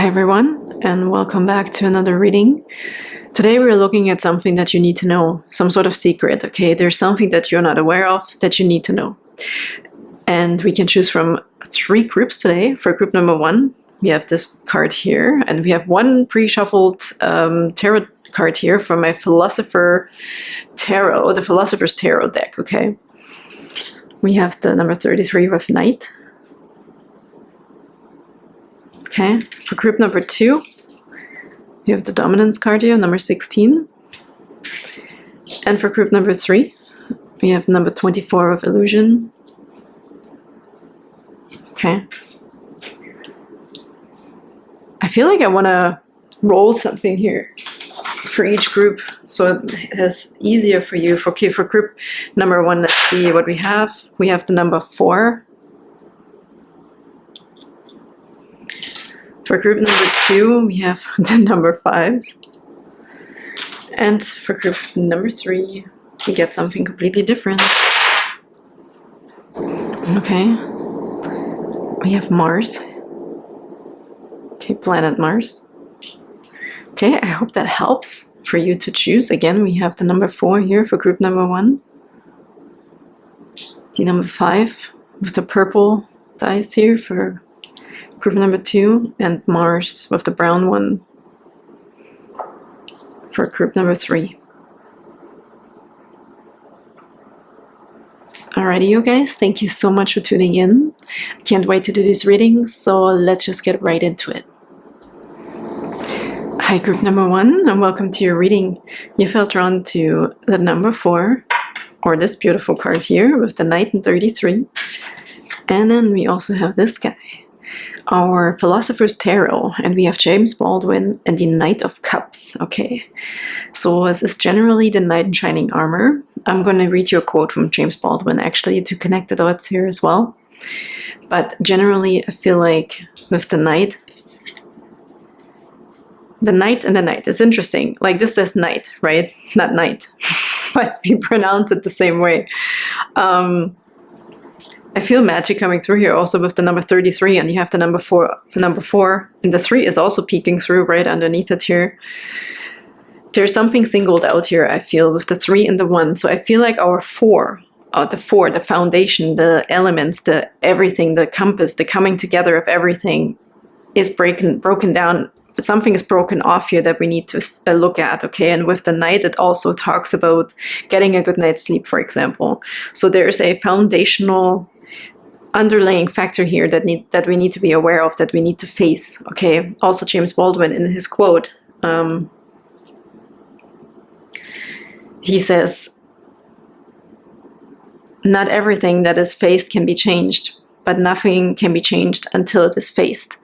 Hi everyone, and welcome back to another reading. Today we're looking at something that you need to know, some sort of secret, okay? There's something that you're not aware of that you need to know. And we can choose from 3 groups today. For group number 1, we have this card here, and we have one pre-shuffled tarot card here from my Philosopher Tarot, the Philosopher's Tarot deck, okay? We have the number 33 with Knight. Okay, for group number 2, we have the Dominance card here, number 16. And for group number 3, we have number 24 of Illusion. Okay. I feel like I want to roll something here for each group, so it is easier for you. Okay, for group number 1, let's see what we have. We have the number 4. For group number 2, we have the number 5. And for group number 3, we get something completely different. Okay. We have Mars. Okay, planet Mars. Okay, I hope that helps for you to choose. Again, we have the number 4 here for group number 1. The number 5 with the purple dice here for group number 2, and Mars with the brown one for group number 3. Alrighty, you guys, thank you so much for tuning in. I can't wait to do these readings, so let's just get right into it. Hi, group number 1, and welcome to your reading. You felt drawn to the number 4, or this beautiful card here with the Knight and 33. And then we also have this guy, our Philosopher's Tarot, and we have James Baldwin and the Knight of Cups. Okay, so this is generally the Knight in Shining Armor. I'm going to read you a quote from James Baldwin actually to connect the dots here as well. But generally I feel like with the Knight and the Knight is interesting. Like this says Knight, right? Not Knight, but we pronounce it the same way. I feel magic coming through here also with the number 33, and you have the number 4, and the 3 is also peeking through right underneath it here. There's something singled out here, I feel, with the 3 and the 1. So I feel like our 4, the foundation, the elements, the everything, the compass, the coming together of everything is broken down. But something is broken off here that we need to look at, okay? And with the Knight, it also talks about getting a good night's sleep, for example. So there's a foundational underlying factor here that we need to be aware of, that we need to face, okay? Also James Baldwin in his quote, he says, "Not everything that is faced can be changed, but nothing can be changed until it is faced."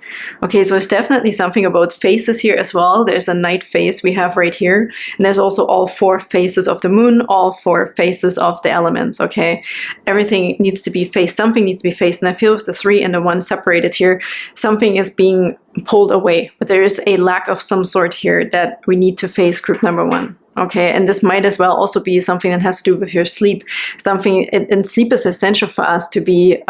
Okay, so it's definitely something about faces here as well. There's a Knight face we have right here, and there's also all 4 faces of the moon, all 4 faces of the elements, okay? Everything needs to be faced, something needs to be faced, and I feel with the 3 and the 1 separated here, something is being pulled away, but there is a lack of some sort here that we need to face, group number 1. Okay, and this might as well also be something that has to do with your sleep. And sleep is essential for us to be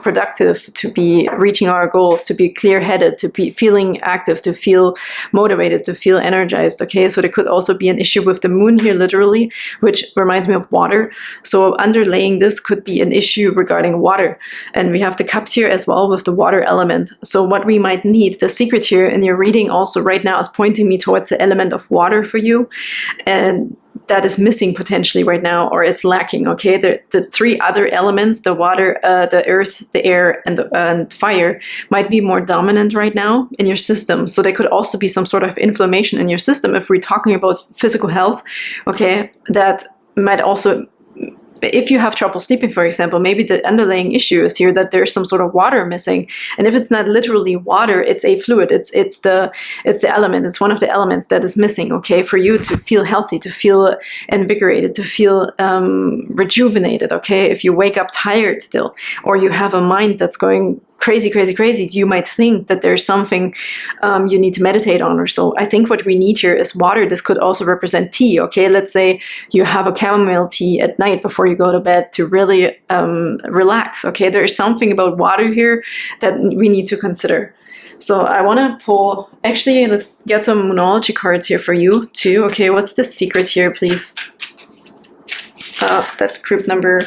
productive, to be reaching our goals, to be clear-headed, to be feeling active, to feel motivated, to feel energized. Okay, so there could also be an issue with the moon here, literally, which reminds me of water. So underlaying this could be an issue regarding water. And we have the cups here as well with the water element. So what we might need, the secret here in your reading also right now is pointing me towards the element of water for you. And that is missing potentially right now, or it's lacking, okay? The 3 other elements, the water, the earth, the air, and fire, might be more dominant right now in your system. So there could also be some sort of inflammation in your system if we're talking about physical health, okay? That might also, if you have trouble sleeping, for example, maybe the underlying issue is here that there's some sort of water missing. And if it's not literally water, it's a fluid. It's the element. It's one of the elements that is missing, okay, for you to feel healthy, to feel invigorated, to feel rejuvenated, okay? If you wake up tired still, or you have a mind that's going crazy, you might think that there's something you need to meditate on or so. I think what we need here is water. This could also represent tea, okay? Let's say you have a chamomile tea at night before you go to bed to really relax, okay? There's something about water here that we need to consider. So I want to pull, actually, let's get some Moonology cards here for you too. Okay, what's the secret here, please? That group number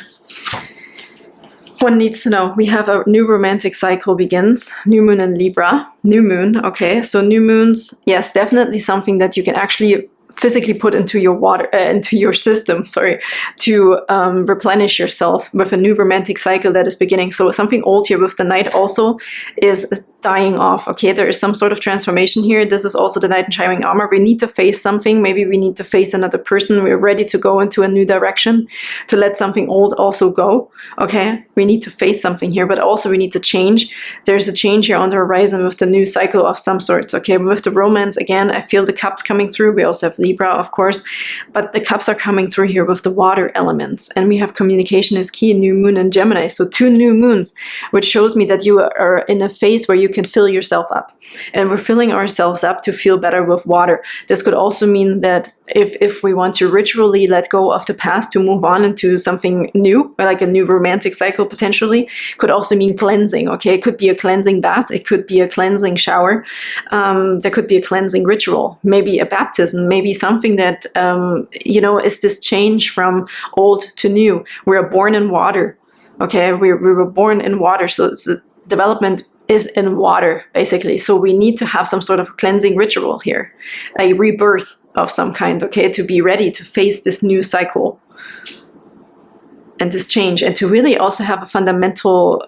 one needs to know. We have a new romantic cycle begins. New moon in Libra. New moon, okay. So new moons, yes, definitely something that you can actually physically put into your water, into your system, sorry, to replenish yourself with a new romantic cycle that is beginning. So something old here with the Knight also is dying off. Okay, there is some sort of transformation here. This is also the Knight in Shining Armor. We need to face something. Maybe we need to face another person. We're ready to go into a new direction, to let something old also go. Okay, we need to face something here, but also we need to change. There's a change here on the horizon with the new cycle of some sorts. Okay, with the romance, again, I feel the cups coming through. We also have Libra, of course, but the cups are coming through here with the water elements. And we have communication is key, new moon in Gemini. So 2 new moons, which shows me that you are in a phase where you can fill yourself up. And we're filling ourselves up to feel better with water. This could also mean that if we want to ritually let go of the past to move on into something new, like a new romantic cycle potentially, could also mean cleansing, okay? It could be a cleansing bath. It could be a cleansing shower. There could be a cleansing ritual, maybe a baptism, maybe something that, you know, is this change from old to new. We are born in water, okay? We were born in water, so it's a development is in water, basically. So we need to have some sort of cleansing ritual here, a rebirth of some kind, okay, to be ready to face this new cycle and this change, and to really also have a fundamental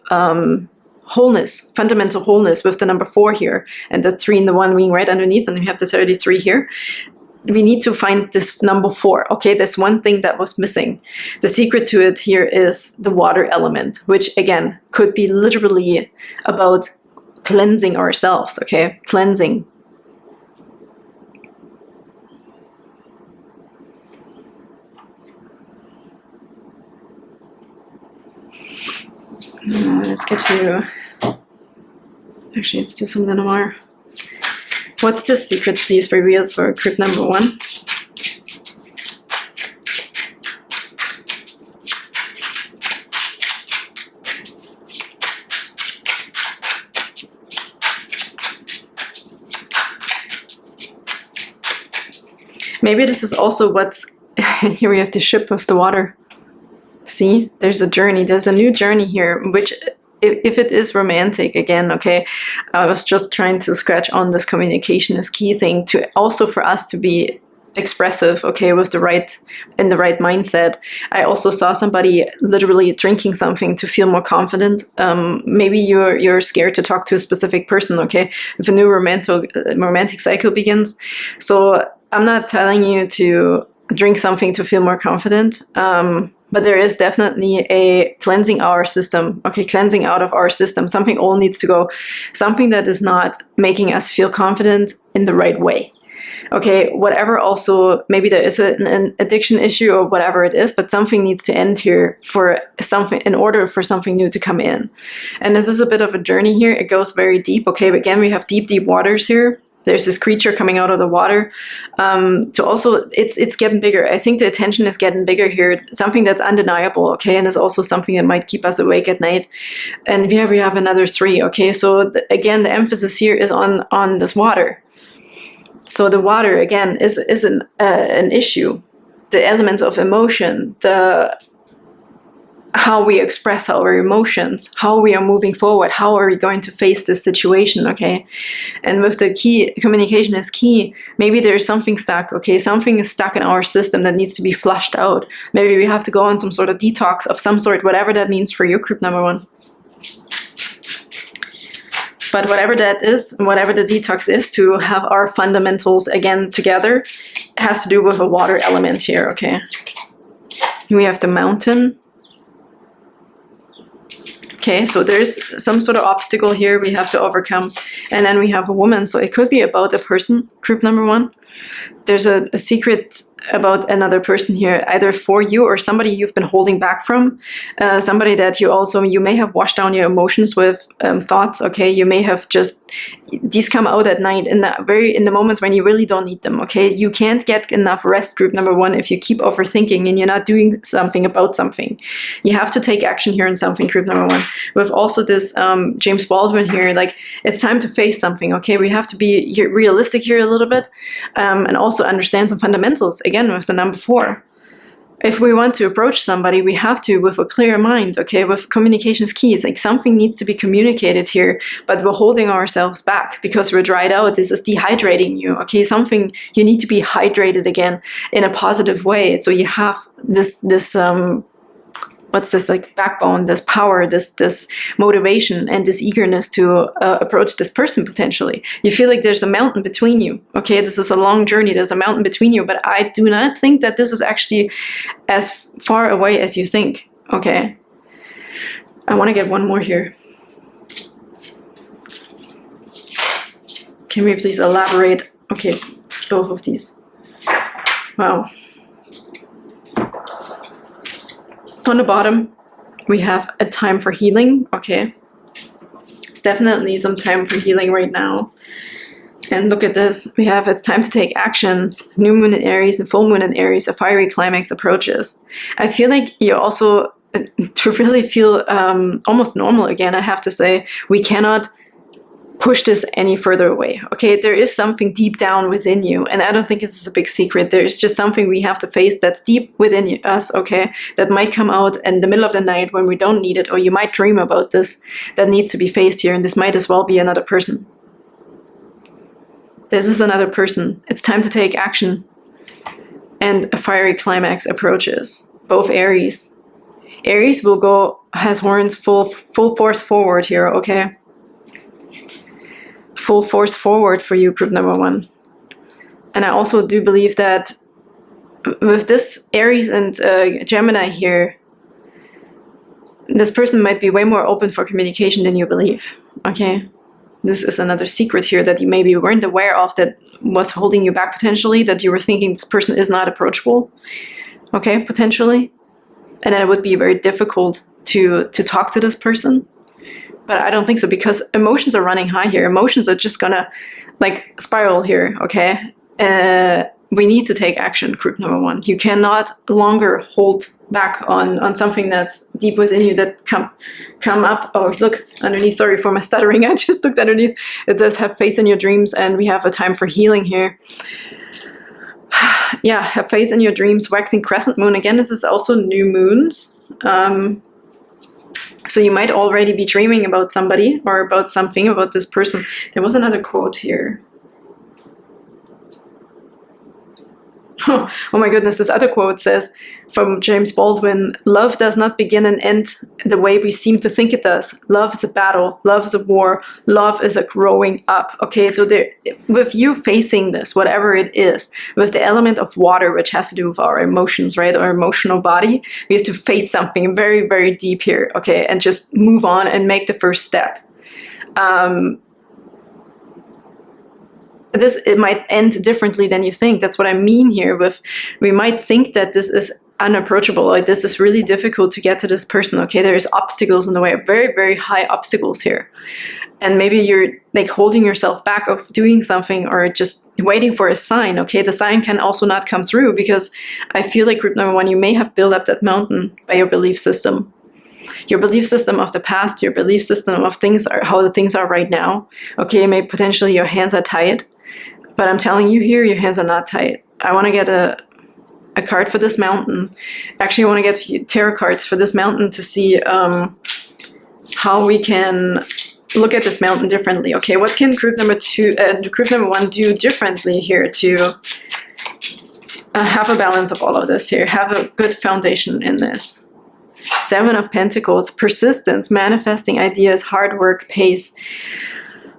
wholeness with the number 4 here, and the 3 and the 1 being right underneath, and we have the 33 here. We need to find this number 4. Okay, there's one thing that was missing. The secret to it here is the water element, which again could be literally about cleansing ourselves. Okay, cleansing. Let's get to. Actually, let's do some Lenormand. What's the secret, please, revealed for group number 1? Maybe this is also what's... Here we have the ship with the water. See? There's a journey. There's a new journey here, which... If it is romantic, again, okay, I was just trying to scratch on this communication is key thing to also for us to be expressive, okay, with the right, in the right mindset. I also saw somebody literally drinking something to feel more confident. Maybe you're scared to talk to a specific person, okay, if a new romantic cycle begins. So I'm not telling you to drink something to feel more confident. But there is definitely a cleansing our system, okay, cleansing out of our system. Something old needs to go, something that is not making us feel confident in the right way. Okay, whatever also, maybe there is an addiction issue or whatever it is, but something needs to end here for something, in order for something new to come in. And this is a bit of a journey here. It goes very deep, okay, but again, we have deep, deep waters here. There's this creature coming out of the water. To also, it's getting bigger. I think the attention is getting bigger here. Something that's undeniable, okay, and is also something that might keep us awake at night. And here we have another 3, okay. So again, the emphasis here is on this water. So the water again is an issue. The elements of emotion, how we express our emotions, how we are moving forward, how are we going to face this situation, okay? And with the key, communication is key. Maybe there's something stuck, okay? Something is stuck in our system that needs to be flushed out. Maybe we have to go on some sort of detox of some sort, whatever that means for your group number 1. But whatever that is, whatever the detox is, to have our fundamentals again together, has to do with a water element here, okay? We have the mountain. Okay, so there's some sort of obstacle here we have to overcome. And then we have a woman, so it could be about a person, group number 1. There's a secret about another person here, either for you or somebody you've been holding back from, somebody that you may have washed down your emotions with thoughts. Okay, you may have just, these come out at night in the moments when you really don't need them. Okay, you can't get enough rest, group number one, if you keep overthinking and you're not doing something about something. You have to take action here in something, group number one. With also this James Baldwin here, like, it's time to face something. Okay, we have to be realistic here a little bit, and also understand some fundamentals. Again, with the number 4. If we want to approach somebody, we have to with a clear mind, okay, with communication is key. It's like something needs to be communicated here, but we're holding ourselves back because we're dried out. This is dehydrating you, okay? Something, you need to be hydrated again in a positive way. So you have this what's this, like, backbone, this power, this motivation, and this eagerness to approach this person potentially. You feel like there's a mountain between you. Okay, this is a long journey. There's a mountain between you, but I do not think that this is actually as far away as you think. Okay, I want to get one more here. Can we please elaborate? Okay, both of these. Wow. On the bottom, we have a time for healing. Okay, it's definitely some time for healing right now. And look at this. We have, it's time to take action. New moon in Aries and full moon in Aries, a fiery climax approaches. I feel like you also, to really feel almost normal again, I have to say, we cannot push this any further away. Okay, there is something deep down within you, and I don't think it's a big secret. There's just something we have to face that's deep within us, okay, that might come out in the middle of the night when we don't need it, or you might dream about this, that needs to be faced here, and this might as well be another person. This is another person. It's time to take action. And a fiery climax approaches. Both Aries. Aries will go, has horns full force forward here, okay? Full force forward for you, group number 1. And I also do believe that with this Aries and Gemini here, this person might be way more open for communication than you believe, okay? This is another secret here that you maybe weren't aware of, that was holding you back potentially, that you were thinking this person is not approachable, okay, potentially. And then it would be very difficult to talk to this person. But I don't think so, because emotions are running high here. Emotions are just gonna, like, spiral here, okay? We need to take action, group number 1. You cannot longer hold back on something that's deep within you that come up. Oh, look, underneath, sorry for my stuttering, I just looked underneath. It does have faith in your dreams, and we have a time for healing here. Yeah, have faith in your dreams, waxing crescent moon. Again, this is also new moons. So you might already be dreaming about somebody or about something, about this person. There was another quote here. Oh my goodness, this other quote says, from James Baldwin, love does not begin and end the way we seem to think it does. Love is a battle. Love is a war. Love is a growing up. Okay, so there, with you facing this, whatever it is, with the element of water, which has to do with our emotions, right? Our emotional body, we have to face something very, very deep here, okay? And just move on and make the first step. It might end differently than you think. That's what I mean here with, we might think that this is unapproachable, like this is really difficult to get to this person, okay? There's obstacles in the way, very, very high obstacles here. And maybe you're like holding yourself back of doing something or just waiting for a sign, okay? The sign can also not come through, because I feel like, group number 1, you may have built up that mountain by your belief system. Your belief system of the past, your belief system of things, are how the things are right now. Okay, maybe potentially your hands are tied. But I'm telling you here, your hands are not tight. I want to get a card for this mountain. Actually, I want to get a few tarot cards for this mountain to see how we can look at this mountain differently. Okay, what can group number 1 do differently here to have a balance of all of this here, have a good foundation in this? 7 of Pentacles, persistence, manifesting ideas, hard work, pace.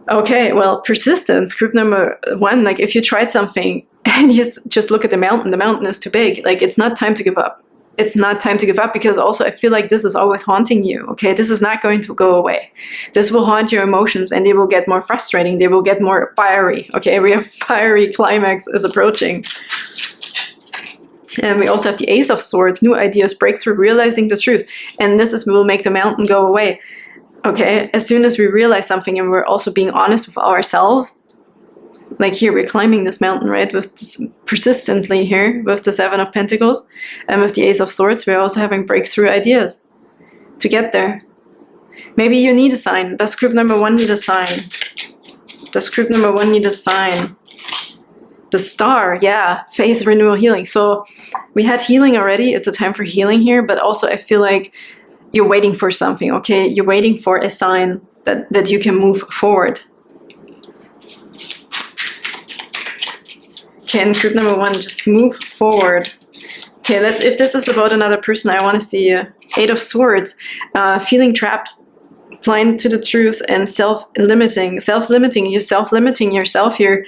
Okay, well, persistence, group number 1, like if you tried something and you just look at the mountain is too big, like it's not time to give up. it's not time to give up, because also I feel like this is always haunting you, okay? This is not going to go away. This will haunt your emotions, and they will get more frustrating. They will get more fiery, okay? We have fiery climax is approaching. And we also have the Ace of Swords, new ideas, breakthrough, realizing the truth. And this will make the mountain go away, okay? As soon as we realize something and we're also being honest with ourselves, like here, we're climbing this mountain, right? With this, persistently here, with the Seven of Pentacles, and with the Ace of Swords, we're also having breakthrough ideas to get there. Maybe you need a sign. Does group number 1 need a sign? Does group number 1 need a sign? The Star, yeah, faith, renewal, healing. So we had healing already. It's a time for healing here, but also I feel like you're waiting for something, okay? You're waiting for a sign that you can move forward. Can group number 1 just move forward? Okay, let's. If this is about another person, I want to see Eight of Swords, feeling trapped, blind to the truth, and self-limiting. You're self-limiting yourself here.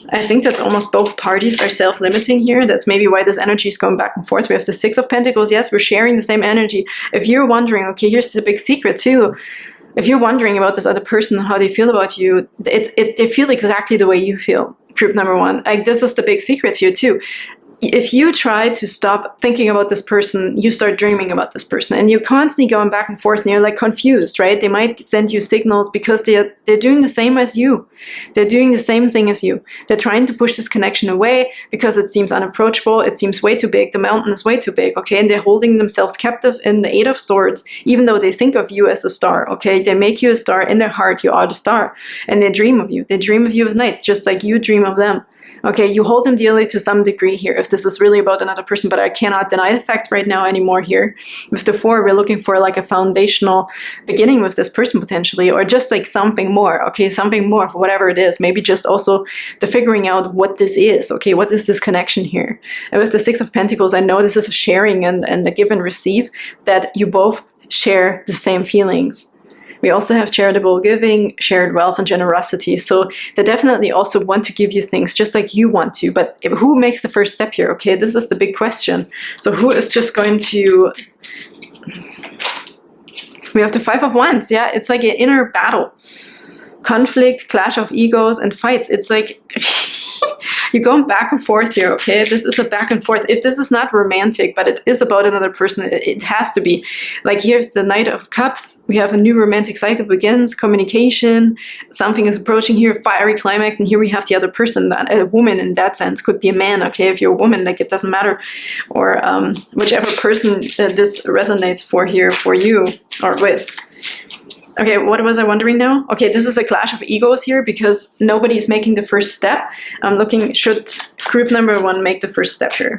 I think that's almost both parties are self-limiting here. That's maybe why this energy is going back and forth. We have the Six of Pentacles. Yes, we're sharing the same energy. If you're wondering, okay, here's the big secret too. If you're wondering about this other person, how they feel about you, they feel exactly the way you feel. Group number 1. Like, this is the big secret here too. If you try to stop thinking about this person, you start dreaming about this person, and you're constantly going back and forth, and you're like confused, right? They might send you signals because they're doing the same as you. They're doing the same thing as you. They're trying to push this connection away because it seems unapproachable. It seems way too big. The mountain is way too big, okay? And they're holding themselves captive in the Eight of Swords, even though they think of you as a star, okay? They make you a star. In their heart, you are the star, and they dream of you. They dream of you at night, just like you dream of them. Okay, you hold them dearly to some degree here, if this is really about another person, but I cannot deny the fact right now anymore here. With the 4, we're looking for like a foundational beginning with this person potentially, or just like something more, okay, something more for whatever it is. Maybe just also the figuring out what this is, okay, what is this connection here? And with the Six of Pentacles, I know this is a sharing and the give and receive, that you both share the same feelings. We also have charitable giving, shared wealth, and generosity. So they definitely also want to give you things just like you want to. But who makes the first step here? Okay, this is the big question. So who is just going to... We have the Five of Wands. Yeah, it's like an inner battle. Conflict, clash of egos, and fights. It's like... You're going back and forth here, okay? This is a back and forth. If this is not romantic, but it is about another person, it has to be. Like, here's the Knight of Cups. We have a new romantic cycle begins, communication, something is approaching here, fiery climax, and here we have the other person, a woman in that sense. Could be a man, okay? If you're a woman, like, it doesn't matter. Or whichever person this resonates for here, for you, or with. Okay, what was I wondering now? Okay, this is a clash of egos here because nobody's making the first step. I'm looking, should group number 1 make the first step here?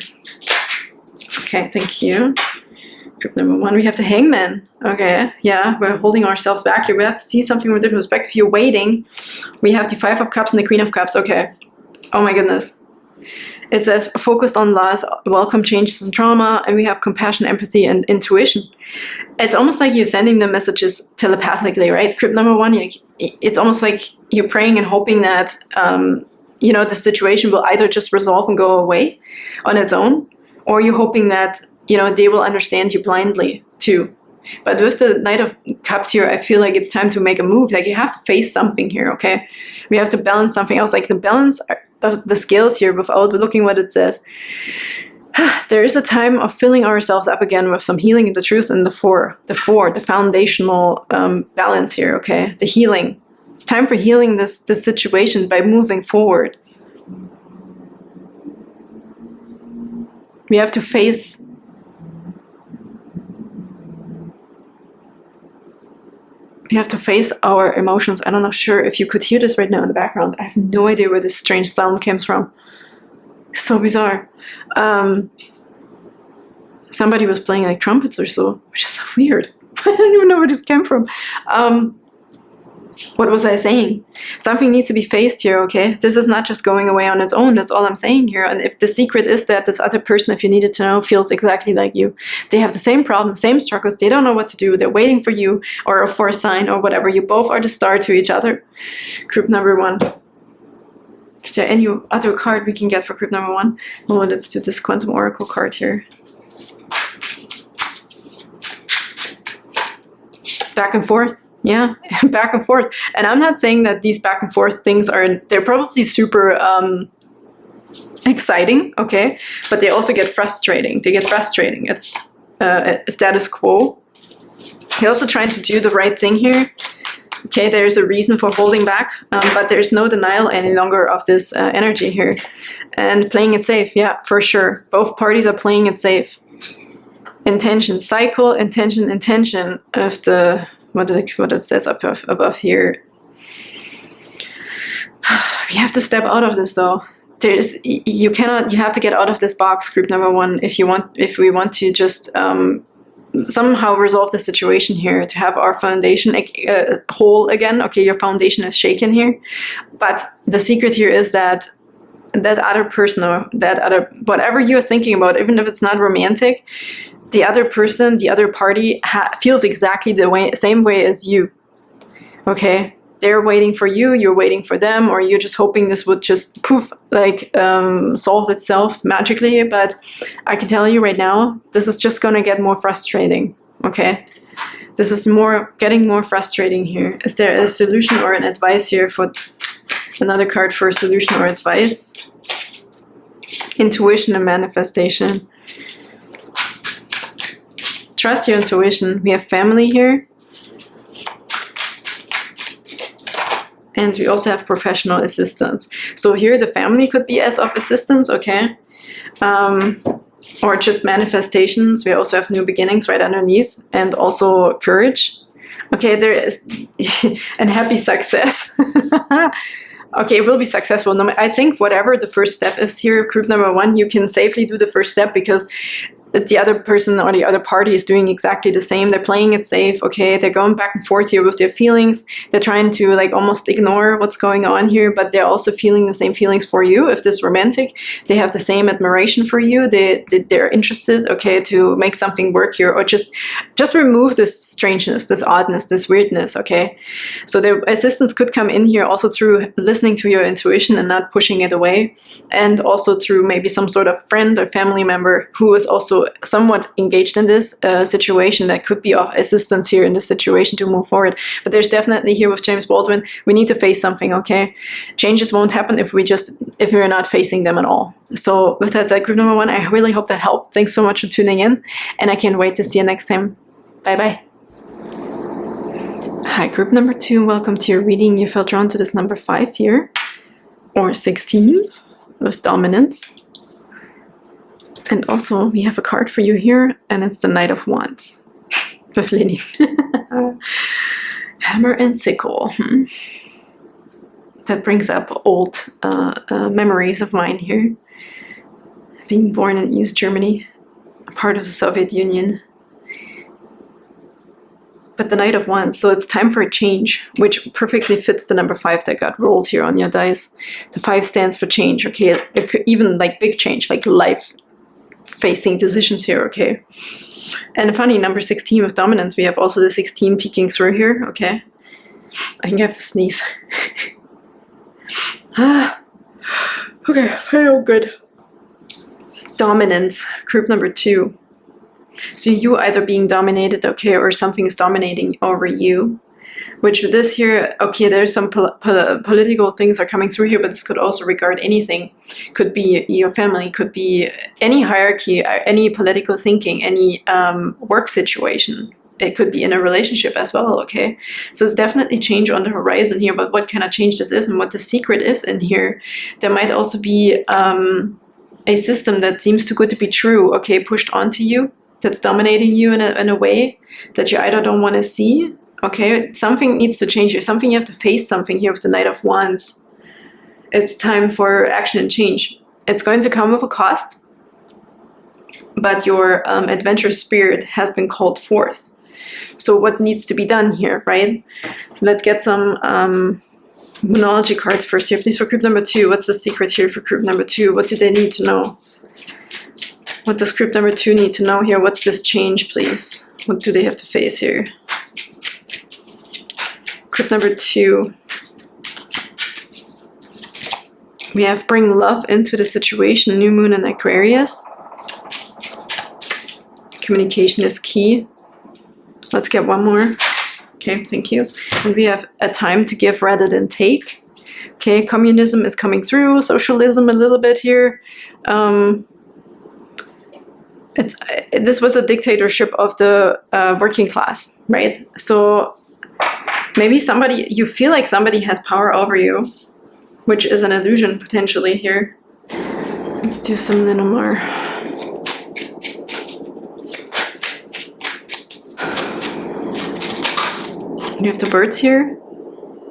Okay, thank you. Group number 1, we have the Hangman. Okay, yeah, we're holding ourselves back here. We have to see something from a different perspective. You're waiting. We have the Five of Cups and the Queen of Cups. Okay. Oh my goodness. It says focused on loss, welcome changes and trauma, and we have compassion, empathy, and intuition. It's almost like you're sending the messages telepathically, right? Group number 1, it's almost like you're praying and hoping that, you know, the situation will either just resolve and go away on its own, or you're hoping that, you know, they will understand you blindly too. But with the Knight of Cups here, I feel like it's time to make a move. Like, you have to face something here, okay? We have to balance something else. Like, the balance of the scales here without looking what it says. There is a time of filling ourselves up again with some healing in the truth and the foundational balance here, okay? The healing. It's time for healing this situation by moving forward. We have to face... We have to face our emotions. I'm not sure if you could hear this right now in the background. I have no idea where this strange sound comes from. So bizarre. Somebody was playing like trumpets or so, which is so weird. I don't even know where this came from. What was I saying? Something needs to be faced here, okay? This is not just going away on its own. That's all I'm saying here. And if the secret is that this other person, if you needed to know, feels exactly like you. They have the same problems, same struggles. They don't know what to do. They're waiting for you or for a sign or whatever. You both are the star to each other. Group number 1. Is there any other card we can get for group number 1? Oh, let's do this Quantum Oracle card here. Back and forth. Yeah, back and forth. And I'm not saying that these back and forth things they're probably super exciting, okay? But they also get frustrating. They get frustrating. It's status quo. You're also trying to do the right thing here. Okay, there's a reason for holding back, but there's no denial any longer of this energy here. And playing it safe, yeah, for sure. Both parties are playing it safe. Intention, cycle, intention of the, what it says up above here. We have to step out of this though. You have to get out of this box, group number 1, if we want to just somehow resolve the situation here, to have our foundation whole again. Okay, your foundation is shaken here, but the secret here is that other person, or that other, whatever you're thinking about, even if it's not romantic, the other person, the other party feels exactly the same way as you. Okay, they're waiting for you, you're waiting for them, or you're just hoping this would just poof, like solve itself magically. But I can tell you right now, this is just gonna get more frustrating. Okay, this is getting more frustrating here. Is there a solution or an advice here? For another card for a solution or advice? Intuition and manifestation. Trust your intuition. We have family here. And we also have professional assistance. So here the family could be as of assistance, okay? Or just manifestations. We also have new beginnings right underneath. And also courage. Okay, there is... and happy success. Okay, it will be successful. No, I think whatever the first step is here, group number 1, you can safely do the first step, because the other person or the other party is doing exactly the same. They're playing it safe, okay? They're going back and forth here with their feelings. They're trying to like almost ignore what's going on here, but they're also feeling the same feelings for you. If this is romantic, they have the same admiration for you. They're interested, okay, to make something work here, or just remove this strangeness, this oddness, this weirdness, okay? So the assistance could come in here also through listening to your intuition and not pushing it away, and also through maybe some sort of friend or family member who is also somewhat engaged in this situation, that could be of assistance here in this situation to move forward. But there's definitely here with James Baldwin, we need to face something, okay? Changes won't happen if we're not facing them at all. So with that said, group number 1, I really hope that helped. Thanks so much for tuning in, and I can't wait to see you next time. Bye bye. Hi, group number 2, welcome to your reading. You felt drawn to this number 5 here, or 16 with dominance. And also, we have a card for you here, and it's the Knight of Wands with Lenny. Hammer and sickle. That brings up old memories of mine here. Being born in East Germany, a part of the Soviet Union. But the Knight of Wands, so it's time for a change, which perfectly fits the number 5 that got rolled here on your dice. The 5 stands for change, okay? It could even like big change, like life facing decisions here, okay? And funny, number 16 with dominance, we have also the 16 peeking through here, okay? I think I have to sneeze. Okay, I feel good. Dominance, group number 2. So you either being dominated, okay, or something is dominating over you. Which with this here, okay, there's some political things are coming through here, but this could also regard anything. Could be your family, could be any hierarchy, any political thinking, any work situation. It could be in a relationship as well, okay? So it's definitely change on the horizon here, but what kind of change this is and what the secret is in here. There might also be a system that seems too good to be true, okay, pushed onto you, that's dominating you in a way that you either don't want to see. Okay, something needs to change here. Something, you have to face something here with the Knight of Wands. It's time for action and change. It's going to come with a cost, but your adventurous spirit has been called forth. So what needs to be done here, right? Let's get some Moonology cards first here, please, for group number 2. What's the secret here for group number 2? What do they need to know? What does group number 2 need to know here? What's this change, please? What do they have to face here? Group number 2. We have bring love into the situation, new moon in Aquarius. Communication is key. Let's get one more. Okay, thank you. And we have a time to give rather than take. Okay, communism is coming through, socialism a little bit here. This was a dictatorship of the working class, right? So maybe you feel like somebody has power over you, which is an illusion potentially here. Let's do some Lenormand. You have the birds here.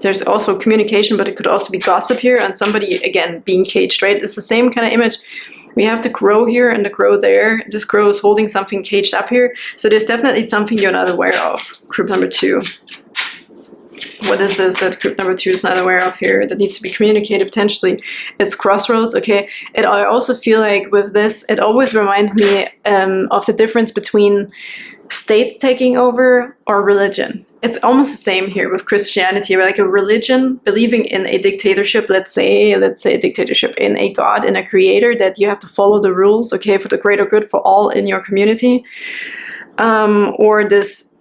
There's also communication, but it could also be gossip here, and somebody, again, being caged, right? It's the same kind of image. We have the crow here and the crow there. This crow is holding something caged up here. So there's definitely something you're not aware of. Group number 2. What is this that group number 2 is not aware of here that needs to be communicated potentially? It's crossroads, okay? I also feel like with this, it always reminds me of the difference between state taking over or religion. It's almost the same here with Christianity, like a religion believing in a dictatorship, let's say a dictatorship in a God, in a creator, that you have to follow the rules, okay, for the greater good for all in your community, or this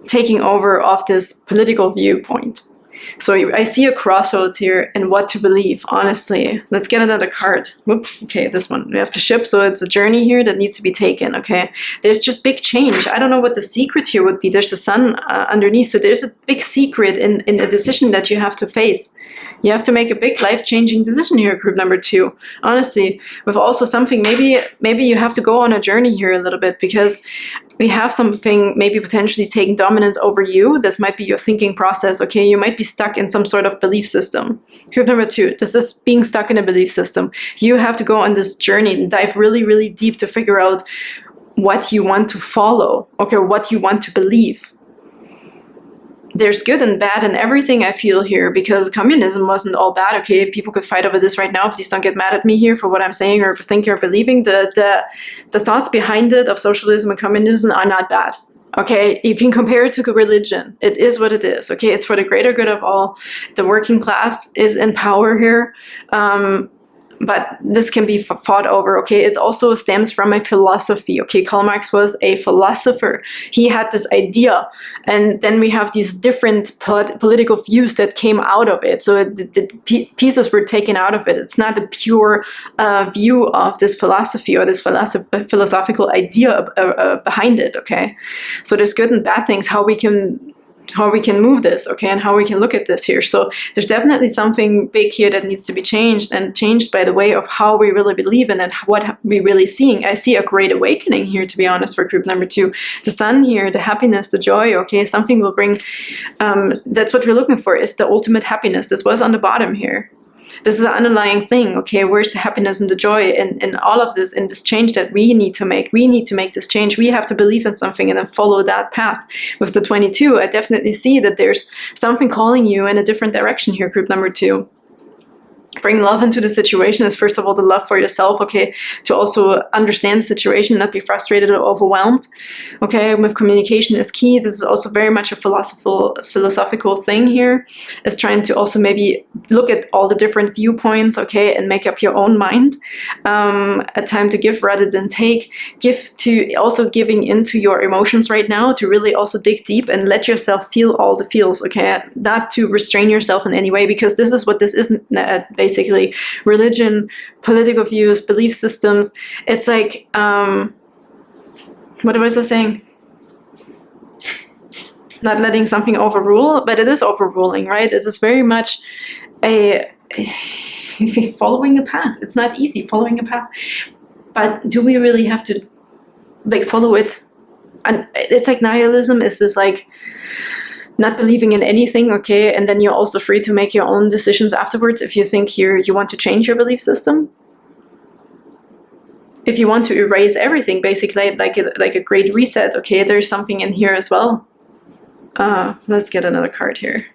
taking over of this political viewpoint. So I see a crossroads here in what to believe, honestly. Let's get another card. Whoop. Okay, this one. We have the ship, so it's a journey here that needs to be taken, okay? There's just big change. I don't know what the secret here would be. There's the sun underneath, so there's a big secret in a decision that you have to face. You have to make a big life-changing decision here, group number 2. Honestly, with also something, maybe you have to go on a journey here a little bit, because we have something maybe potentially taking dominance over you. This might be your thinking process, okay? You might be stuck in some sort of belief system. Group number 2, this is being stuck in a belief system. You have to go on this journey and dive really, really deep to figure out what you want to follow, okay, what you want to believe. There's good and bad in everything, I feel here, because communism wasn't all bad, okay? If people could fight over this right now, please don't get mad at me here for what I'm saying or think you're believing. The thoughts behind it of socialism and communism are not bad, okay? You can compare it to religion. It is what it is, okay? It's for the greater good of all. The working class is in power here. But this can be fought over, okay? It also stems from a philosophy, okay? Karl Marx was a philosopher. He had this idea, and then we have these different political views that came out of it. So the pieces were taken out of it. It's not the pure view of this philosophy or this philosophical idea behind it, okay? So there's good and bad things, how we can move this, okay, and how we can look at this here. So there's definitely something big here that needs to be changed, and changed by the way of how we really believe in it, what we're really seeing. I see a great awakening here, to be honest, for group number 2. The sun here, the happiness, the joy, okay, something will bring, that's what we're looking for, is the ultimate happiness. This was on the bottom here. This is an underlying thing, okay? Where's the happiness and the joy in all of this, in this change that we need to make? We need to make this change. We have to believe in something and then follow that path. With the 22, I definitely see that there's something calling you in a different direction here, group number 2. Bring love into the situation is, first of all, the love for yourself, okay, to also understand the situation, not be frustrated or overwhelmed, okay? With communication is key. This is also very much a philosophical thing here, is trying to also maybe look at all the different viewpoints, okay, and make up your own mind. A time to give rather than take. Also giving into your emotions right now, to really also dig deep and let yourself feel all the feels, okay? Not to restrain yourself in any way, because this is what this is. Basically, religion, political views, belief systems. It's like, what was I saying? Not letting something overrule, but it is overruling, right? It is very much following a path. It's not easy following a path, but do we really have to like follow it? And it's like nihilism is this like not believing in anything, okay, and then you're also free to make your own decisions afterwards if you think you want to change your belief system. If you want to erase everything, basically, like a great reset, okay, there's something in here as well. Let's get another card here.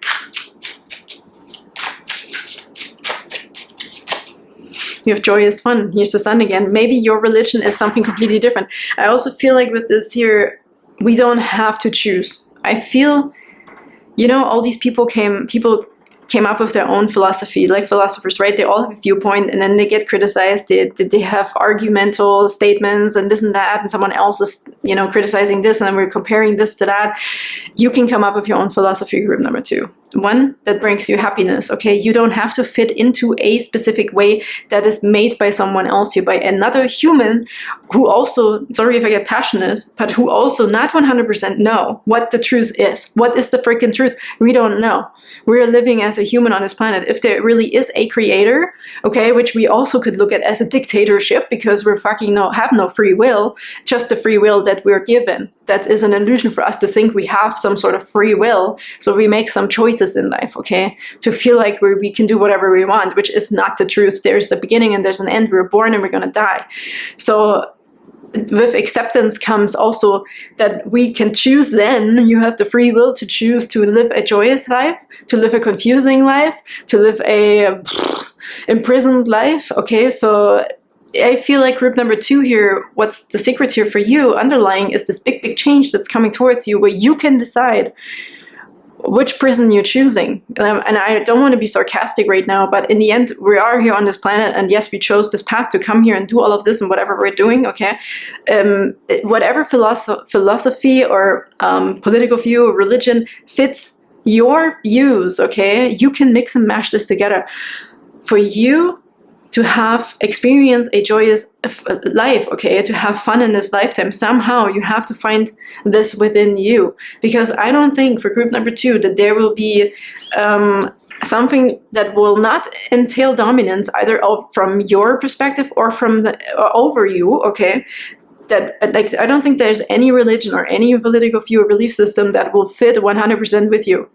You have joy is fun. Here's the sun again. Maybe your religion is something completely different. I also feel like with this here, we don't have to choose. I feel, you know, all these people came up with their own philosophy, like philosophers, right? They all have a viewpoint, and then they get criticized. They have argumental statements and this and that, and someone else is you know, criticizing this and then we're comparing this to that, you can come up with your own philosophy group number 2. One that brings you happiness, okay? You don't have to fit into a specific way that is made by someone else here, by another human who also, sorry if I get passionate, but who also not 100% know what the truth is. What is the freaking truth? We don't know. We're living as a human on this planet. If there really is a creator, okay, which we also could look at as a dictatorship because we're have no free will, just the free will that we're given. That is an illusion for us to think we have some sort of free will. So we make some choices in life, okay, to feel like we can do whatever we want, which is not the truth. There's the beginning and there's an end. We're born and we're going to die. So with acceptance comes also that we can choose. Then you have the free will to choose to live a joyous life, to live a confusing life, to live a imprisoned life. Okay, so I feel like group number 2 here, what's the secret here for you underlying is this big change that's coming towards you, where you can decide which prison you're choosing. And I don't want to be sarcastic right now, but in the end, we are here on this planet, and yes, we chose this path to come here and do all of this and whatever we're doing, okay? Whatever philosophy or political view or religion fits your views, okay? You can mix and mash this together. For you to have experience a joyous life, okay, to have fun in this lifetime, somehow you have to find this within you. Because I don't think for group number 2 that there will be something that will not entail dominance either from your perspective or from over you, okay? That, like, I don't think there's any religion or any political view or belief system that will fit 100% with you.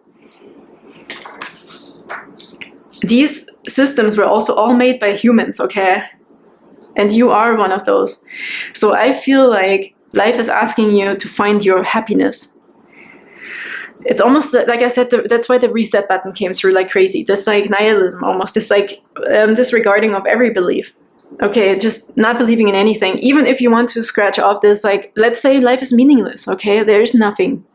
These systems were also all made by humans, okay? And you are one of those. So I feel like life is asking you to find your happiness. It's almost like I said, that's why the reset button came through like crazy. This like nihilism almost, this like disregarding of every belief. Okay, just not believing in anything. Even if you want to scratch off this, like, let's say life is meaningless, okay? There's nothing.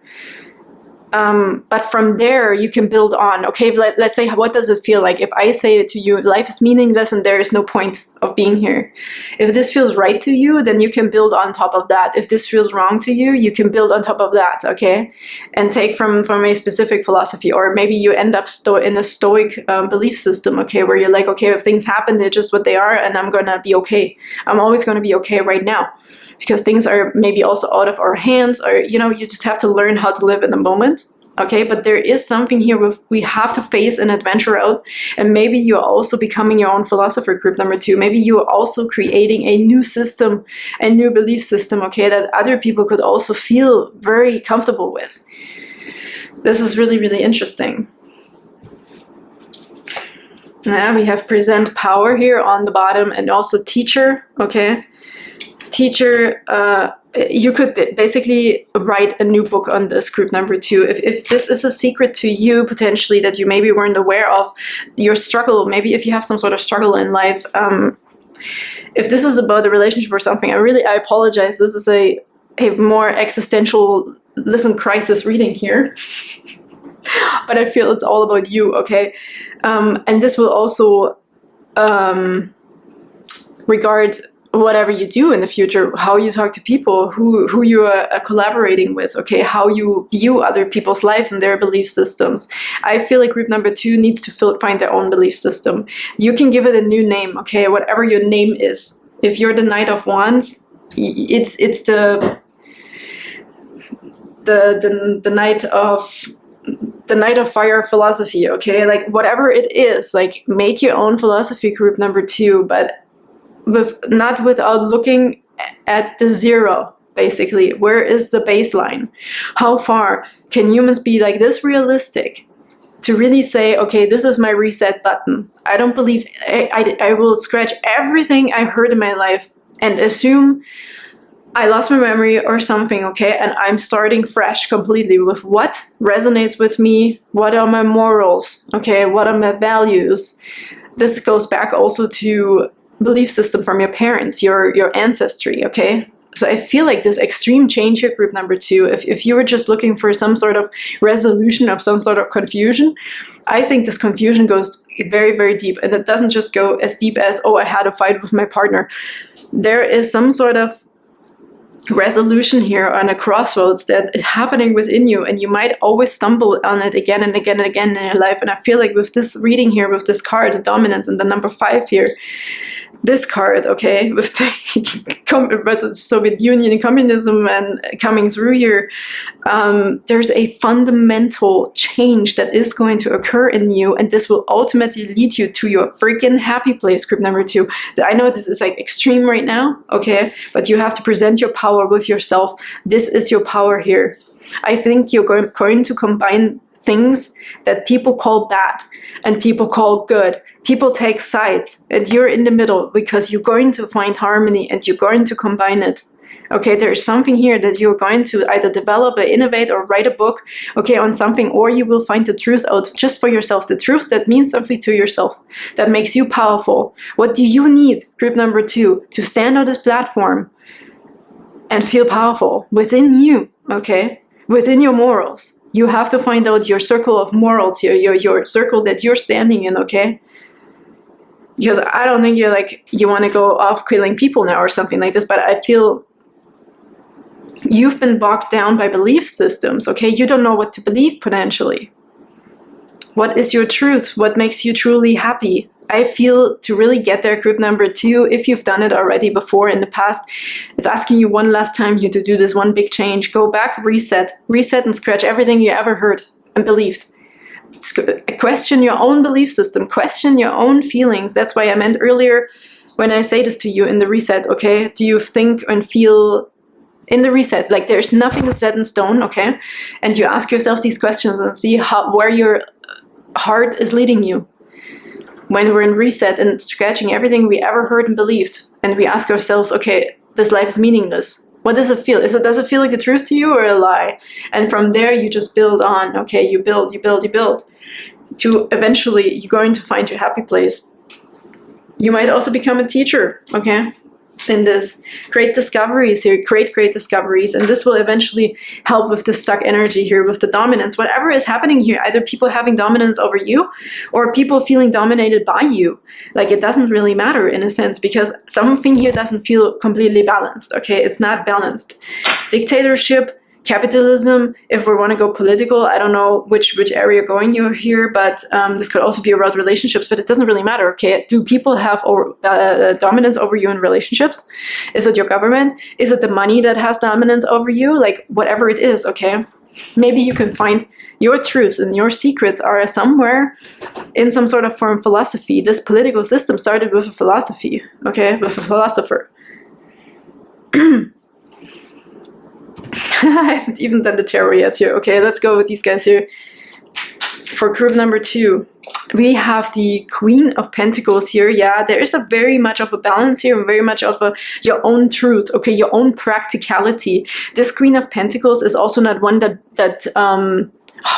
But from there, you can build on, okay, let's say, what does it feel like if I say to you, life is meaningless and there is no point of being here? If this feels right to you, then you can build on top of that. If this feels wrong to you, you can build on top of that, okay? And take from a specific philosophy, or maybe you end up in a stoic belief system, okay, where you're like, okay, if things happen, they're just what they are, and I'm gonna be okay. I'm always gonna be okay right now. Because things are maybe also out of our hands, or, you know, you just have to learn how to live in the moment, okay? But there is something here with, we have to face an adventure out, and maybe you're also becoming your own philosopher group number 2. Maybe you're also creating a new system, a new belief system, okay, that other people could also feel very comfortable with. This is really, really interesting. Now we have present power here on the bottom, and also teacher, okay? Teacher, you could basically write a new book on this group number 2. If this is a secret to you, potentially, that you maybe weren't aware of, your struggle, maybe if you have some sort of struggle in life, if this is about a relationship or something, I apologize. This is a more existential, crisis reading here. But I feel it's all about you, okay? And this will also regard whatever you do in the future, how you talk to people, who you are collaborating with, okay, how you view other people's lives and their belief systems. I feel like group number 2 needs to find their own belief system. You can give it a new name, okay, whatever your name is. If you're the Knight of Wands, it's the Knight of Fire philosophy, okay, like whatever it is, like make your own philosophy group number 2, but not without looking at the zero, basically. Where is the baseline? How far can humans be like this realistic to really say, okay, this is my reset button. I don't believe, I will scratch everything I heard in my life and assume I lost my memory or something, okay, and I'm starting fresh completely with what resonates with me, what are my morals, okay, what are my values. This goes back also to belief system from your parents, your ancestry, okay? So I feel like this extreme change here, group number 2, if you were just looking for some sort of resolution of some sort of confusion, I think this confusion goes very, very deep, and it doesn't just go as deep as, oh, I had a fight with my partner. There is some sort of resolution here on a crossroads that is happening within you, and you might always stumble on it again and again and again in your life. And I feel like with this reading here, with this card, the dominance and the number 5 here, this card, okay, with the Soviet Union and communism and coming through here, there's a fundamental change that is going to occur in you, and this will ultimately lead you to your freaking happy place, group number 2. I know this is like extreme right now, okay, but you have to present your power with yourself. This is your power here. I think you're going to combine things that people call bad and people call good. People take sides, and you're in the middle because you're going to find harmony and you're going to combine it. Okay, there's something here that you're going to either develop or innovate or write a book, okay, on something, or you will find the truth out just for yourself. The truth that means something to yourself, that makes you powerful. What do you need, group number 2, to stand on this platform and feel powerful within you, okay? Within your morals. You have to find out your circle of morals here, your circle that you're standing in, okay? Because I don't think you're like, you want to go off killing people now or something like this, but I feel you've been bogged down by belief systems, okay? You don't know what to believe potentially. What is your truth? What makes you truly happy? I feel to really get there, group number 2, if you've done it already before in the past, it's asking you one last time here to do this one big change. Go back, reset and scratch everything you ever heard and believed. Question your own belief system, question your own feelings. That's why I meant earlier when I say this to you in the reset, okay? Do you think and feel in the reset like there's nothing set in stone, okay? And you ask yourself these questions and see where your heart is leading you. When we're in reset and scratching everything we ever heard and believed, and we ask ourselves, okay, this life is meaningless. What does it feel? Does it feel like the truth to you or a lie? And from there, you just build on. Okay, you build. To eventually, you're going to find your happy place. You might also become a teacher, okay? In this, great discoveries here, great discoveries, and this will eventually help with the stuck energy here, with the dominance. Whatever is happening here, either people having dominance over you or people feeling dominated by you. Like, it doesn't really matter in a sense, because something here doesn't feel completely balanced, okay? It's not balanced. Dictatorship, capitalism, if we want to go political, I don't know which area going you're here, but this could also be about relationships, but it doesn't really matter, okay? Do people have dominance over you in relationships? Is it your government? Is it the money that has dominance over you? Like, whatever it is, okay? Maybe you can find your truths and your secrets are somewhere in some sort of form philosophy. This political system started with a philosophy, okay? With a philosopher. I haven't even done the tarot yet here. Okay, let's go with these guys here. For group number 2, we have the Queen of Pentacles here. Yeah, there is a very much of a balance here, and very much of your own truth, okay, your own practicality. This Queen of Pentacles is also not one that oh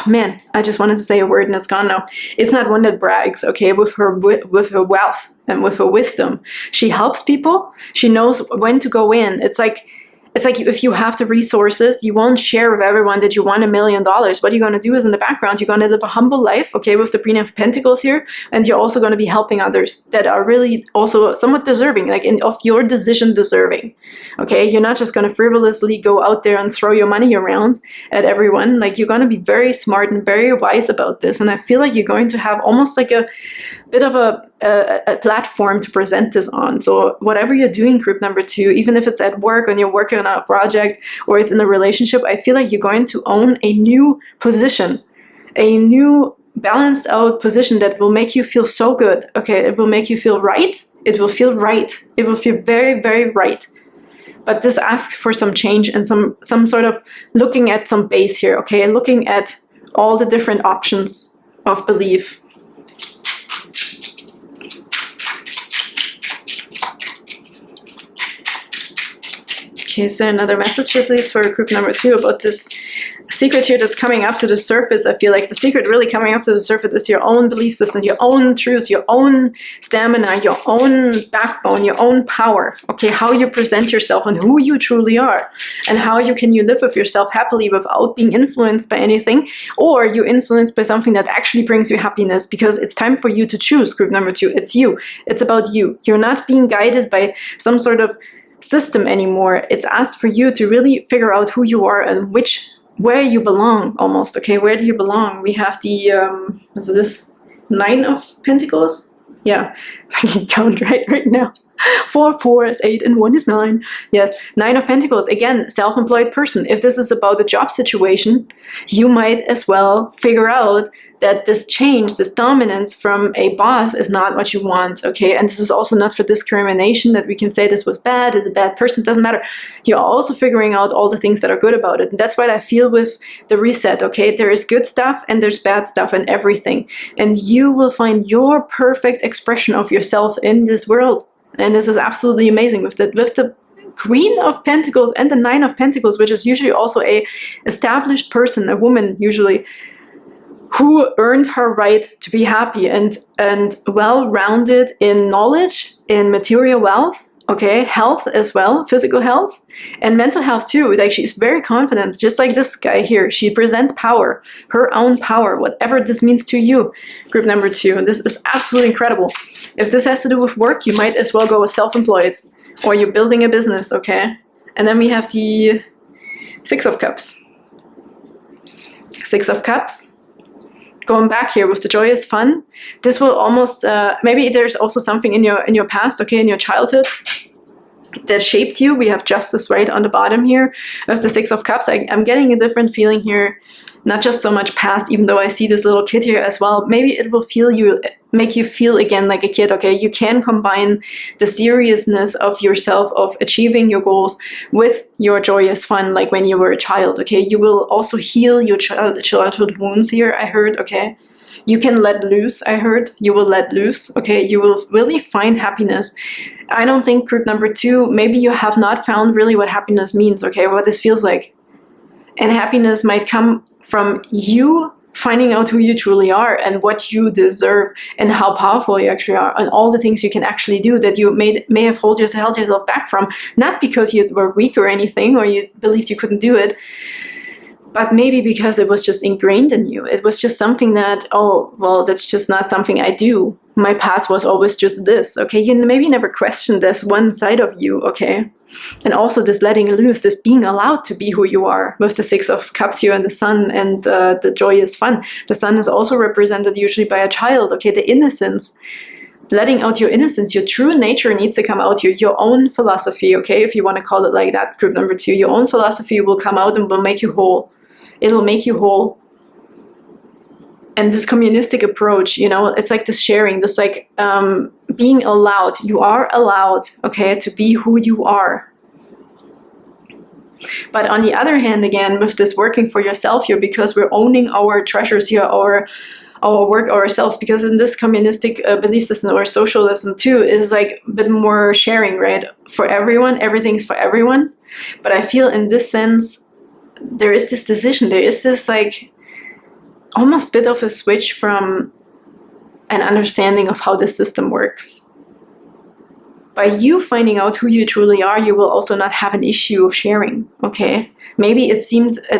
man, I just wanted to say a word and it's gone now. It's not one that brags, okay, with her wealth and with her wisdom. She helps people. She knows when to go in. It's like if you have the resources, you won't share with everyone that you want $1 million. What you're going to do is in the background, you're going to live a humble life, okay, with the Queen of Pentacles here, and you're also going to be helping others that are really also somewhat deserving, like of your decision deserving, okay? You're not just going to frivolously go out there and throw your money around at everyone. Like, you're going to be very smart and very wise about this, and I feel like you're going to have almost like a bit of a platform to present this on. So whatever you're doing, group number 2, even if it's at work and you're working on a project or it's in a relationship, I feel like you're going to own a new position, a new balanced out position that will make you feel so good. Okay, it will make you feel right. It will feel right. It will feel very, very right. But this asks for some change and some sort of looking at some base here, okay? Looking at all the different options of belief. Okay, is there another message here, please, for group number 2 about this secret here that's coming up to the surface? I feel like the secret really coming up to the surface is your own belief system, your own truth, your own stamina, your own backbone, your own power. Okay, how you present yourself and who you truly are, and how can you live with yourself happily without being influenced by anything, or you're influenced by something that actually brings you happiness, because it's time for you to choose, group number 2. It's you. It's about you. You're not being guided by some sort of system anymore. It's asked for you to really figure out who you are and where you belong almost. Okay, where do you belong? We have the, is this 9 of Pentacles? Yeah, I can count right now. 4 is 8 and 1 is 9. Yes, 9 of Pentacles. Again, self-employed person. If this is about a job situation, you might as well figure out that this change, this dominance from a boss is not what you want, okay? And this is also not for discrimination, that we can say this was bad, is a bad person, it doesn't matter. You're also figuring out all the things that are good about it. And that's what I feel with the reset, okay? There is good stuff and there's bad stuff and everything. And you will find your perfect expression of yourself in this world. And this is absolutely amazing with the Queen of Pentacles and the 9 of Pentacles, which is usually also a established person, a woman usually, who earned her right to be happy and well-rounded in knowledge, in material wealth, okay, health as well, physical health, and mental health too. Like, she's very confident, just like this guy here. She presents power, her own power, whatever this means to you, group number 2. This is absolutely incredible. If this has to do with work, you might as well go with self-employed, or you're building a business, okay? And then we have the 6 of Cups. 6 of Cups. Going back here with the joyous fun, this will almost, maybe there's also something in your past, okay, in your childhood, that shaped you. We have justice right on the bottom here of the 6 of Cups. I'm getting a different feeling here, not just so much past, even though I see this little kid here as well. Maybe it will make you feel again like a kid, okay? You can combine the seriousness of yourself, of achieving your goals, with your joyous fun, like when you were a child, okay? You will also heal your childhood wounds here, I heard, okay? You can let loose, I heard. You will let loose, okay? You will really find happiness. I don't think group number 2, maybe you have not found really what happiness means, okay? What this feels like. And happiness might come from you finding out who you truly are and what you deserve and how powerful you actually are and all the things you can actually do that you may have held yourself back from, not because you were weak or anything or you believed you couldn't do it, but maybe because it was just ingrained in you. It was just something that, oh, well, that's just not something I do. My path was always just this, okay? You maybe never questioned this one side of you, okay? And also this letting loose, this being allowed to be who you are with the 6 of Cups here and the Sun and the joyous fun. The Sun is also represented usually by a child, okay? The innocence, letting out your innocence, your true nature needs to come out here. Your own philosophy, okay? If you want to call it like that, group number 2, your own philosophy will come out and will make you whole. It will make you whole. And this communistic approach, you know, it's like this sharing, this like being allowed. You are allowed, okay, to be who you are. But on the other hand, again, with this working for yourself here, because we're owning our treasures here, our work ourselves, because in this communistic belief system or socialism too is like a bit more sharing, right? For everyone, everything's for everyone. But I feel in this sense, there is this decision, there is this like almost bit of a switch from an understanding of how the system works. By you finding out who you truly are, you will also not have an issue of sharing, okay? Maybe it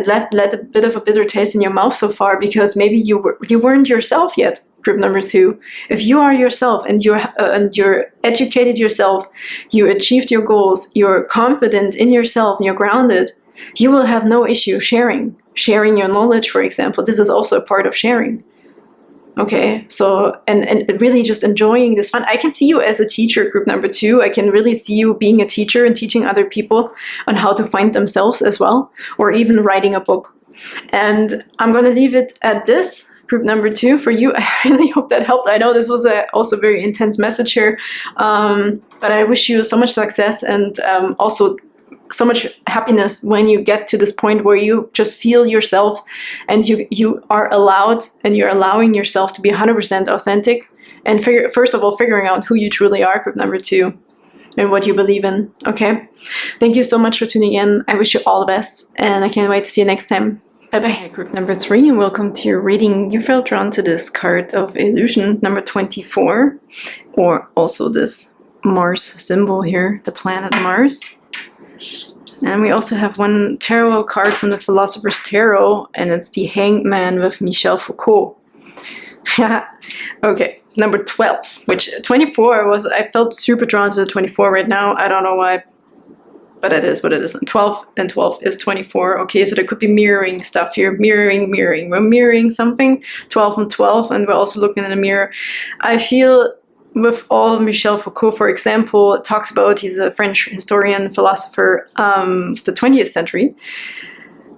left a bit of a bitter taste in your mouth so far because maybe you weren't yourself yet, group number 2. If you are yourself and you're educated yourself, you achieved your goals, you're confident in yourself and you're grounded, you will have no issue sharing your knowledge, for example. This is also a part of sharing. Okay, so, and really just enjoying this fun. I can see you as a teacher, group number 2. I can really see you being a teacher and teaching other people on how to find themselves as well, or even writing a book. And I'm going to leave it at this, group number 2, for you. I really hope that helped. I know this was also a very intense message here, but I wish you so much success and also so much happiness when you get to this point where you just feel yourself and you are allowed and you're allowing yourself to be 100% authentic and first of all figuring out who you truly are, group number 2, and what you believe in, okay? Thank you so much for tuning in. I wish you all the best and I can't wait to see you next time. Bye-bye. Hey, group number 3, and welcome to your reading. You felt drawn to this card of illusion, number 24, or also this Mars symbol here, the planet Mars. And we also have one tarot card from the Philosopher's Tarot, and it's the Hanged Man with Michel Foucault. Okay, number 12, which 24 was, I felt super drawn to the 24 right now. I don't know why. but it is what it is. And 12 and 12 is 24. Okay, so there could be mirroring stuff here. Mirroring. We're mirroring something. 12 and 12, and we're also looking in the mirror. I feel with all Michel Foucault, for example, talks about, he's a French historian, philosopher of the 20th century.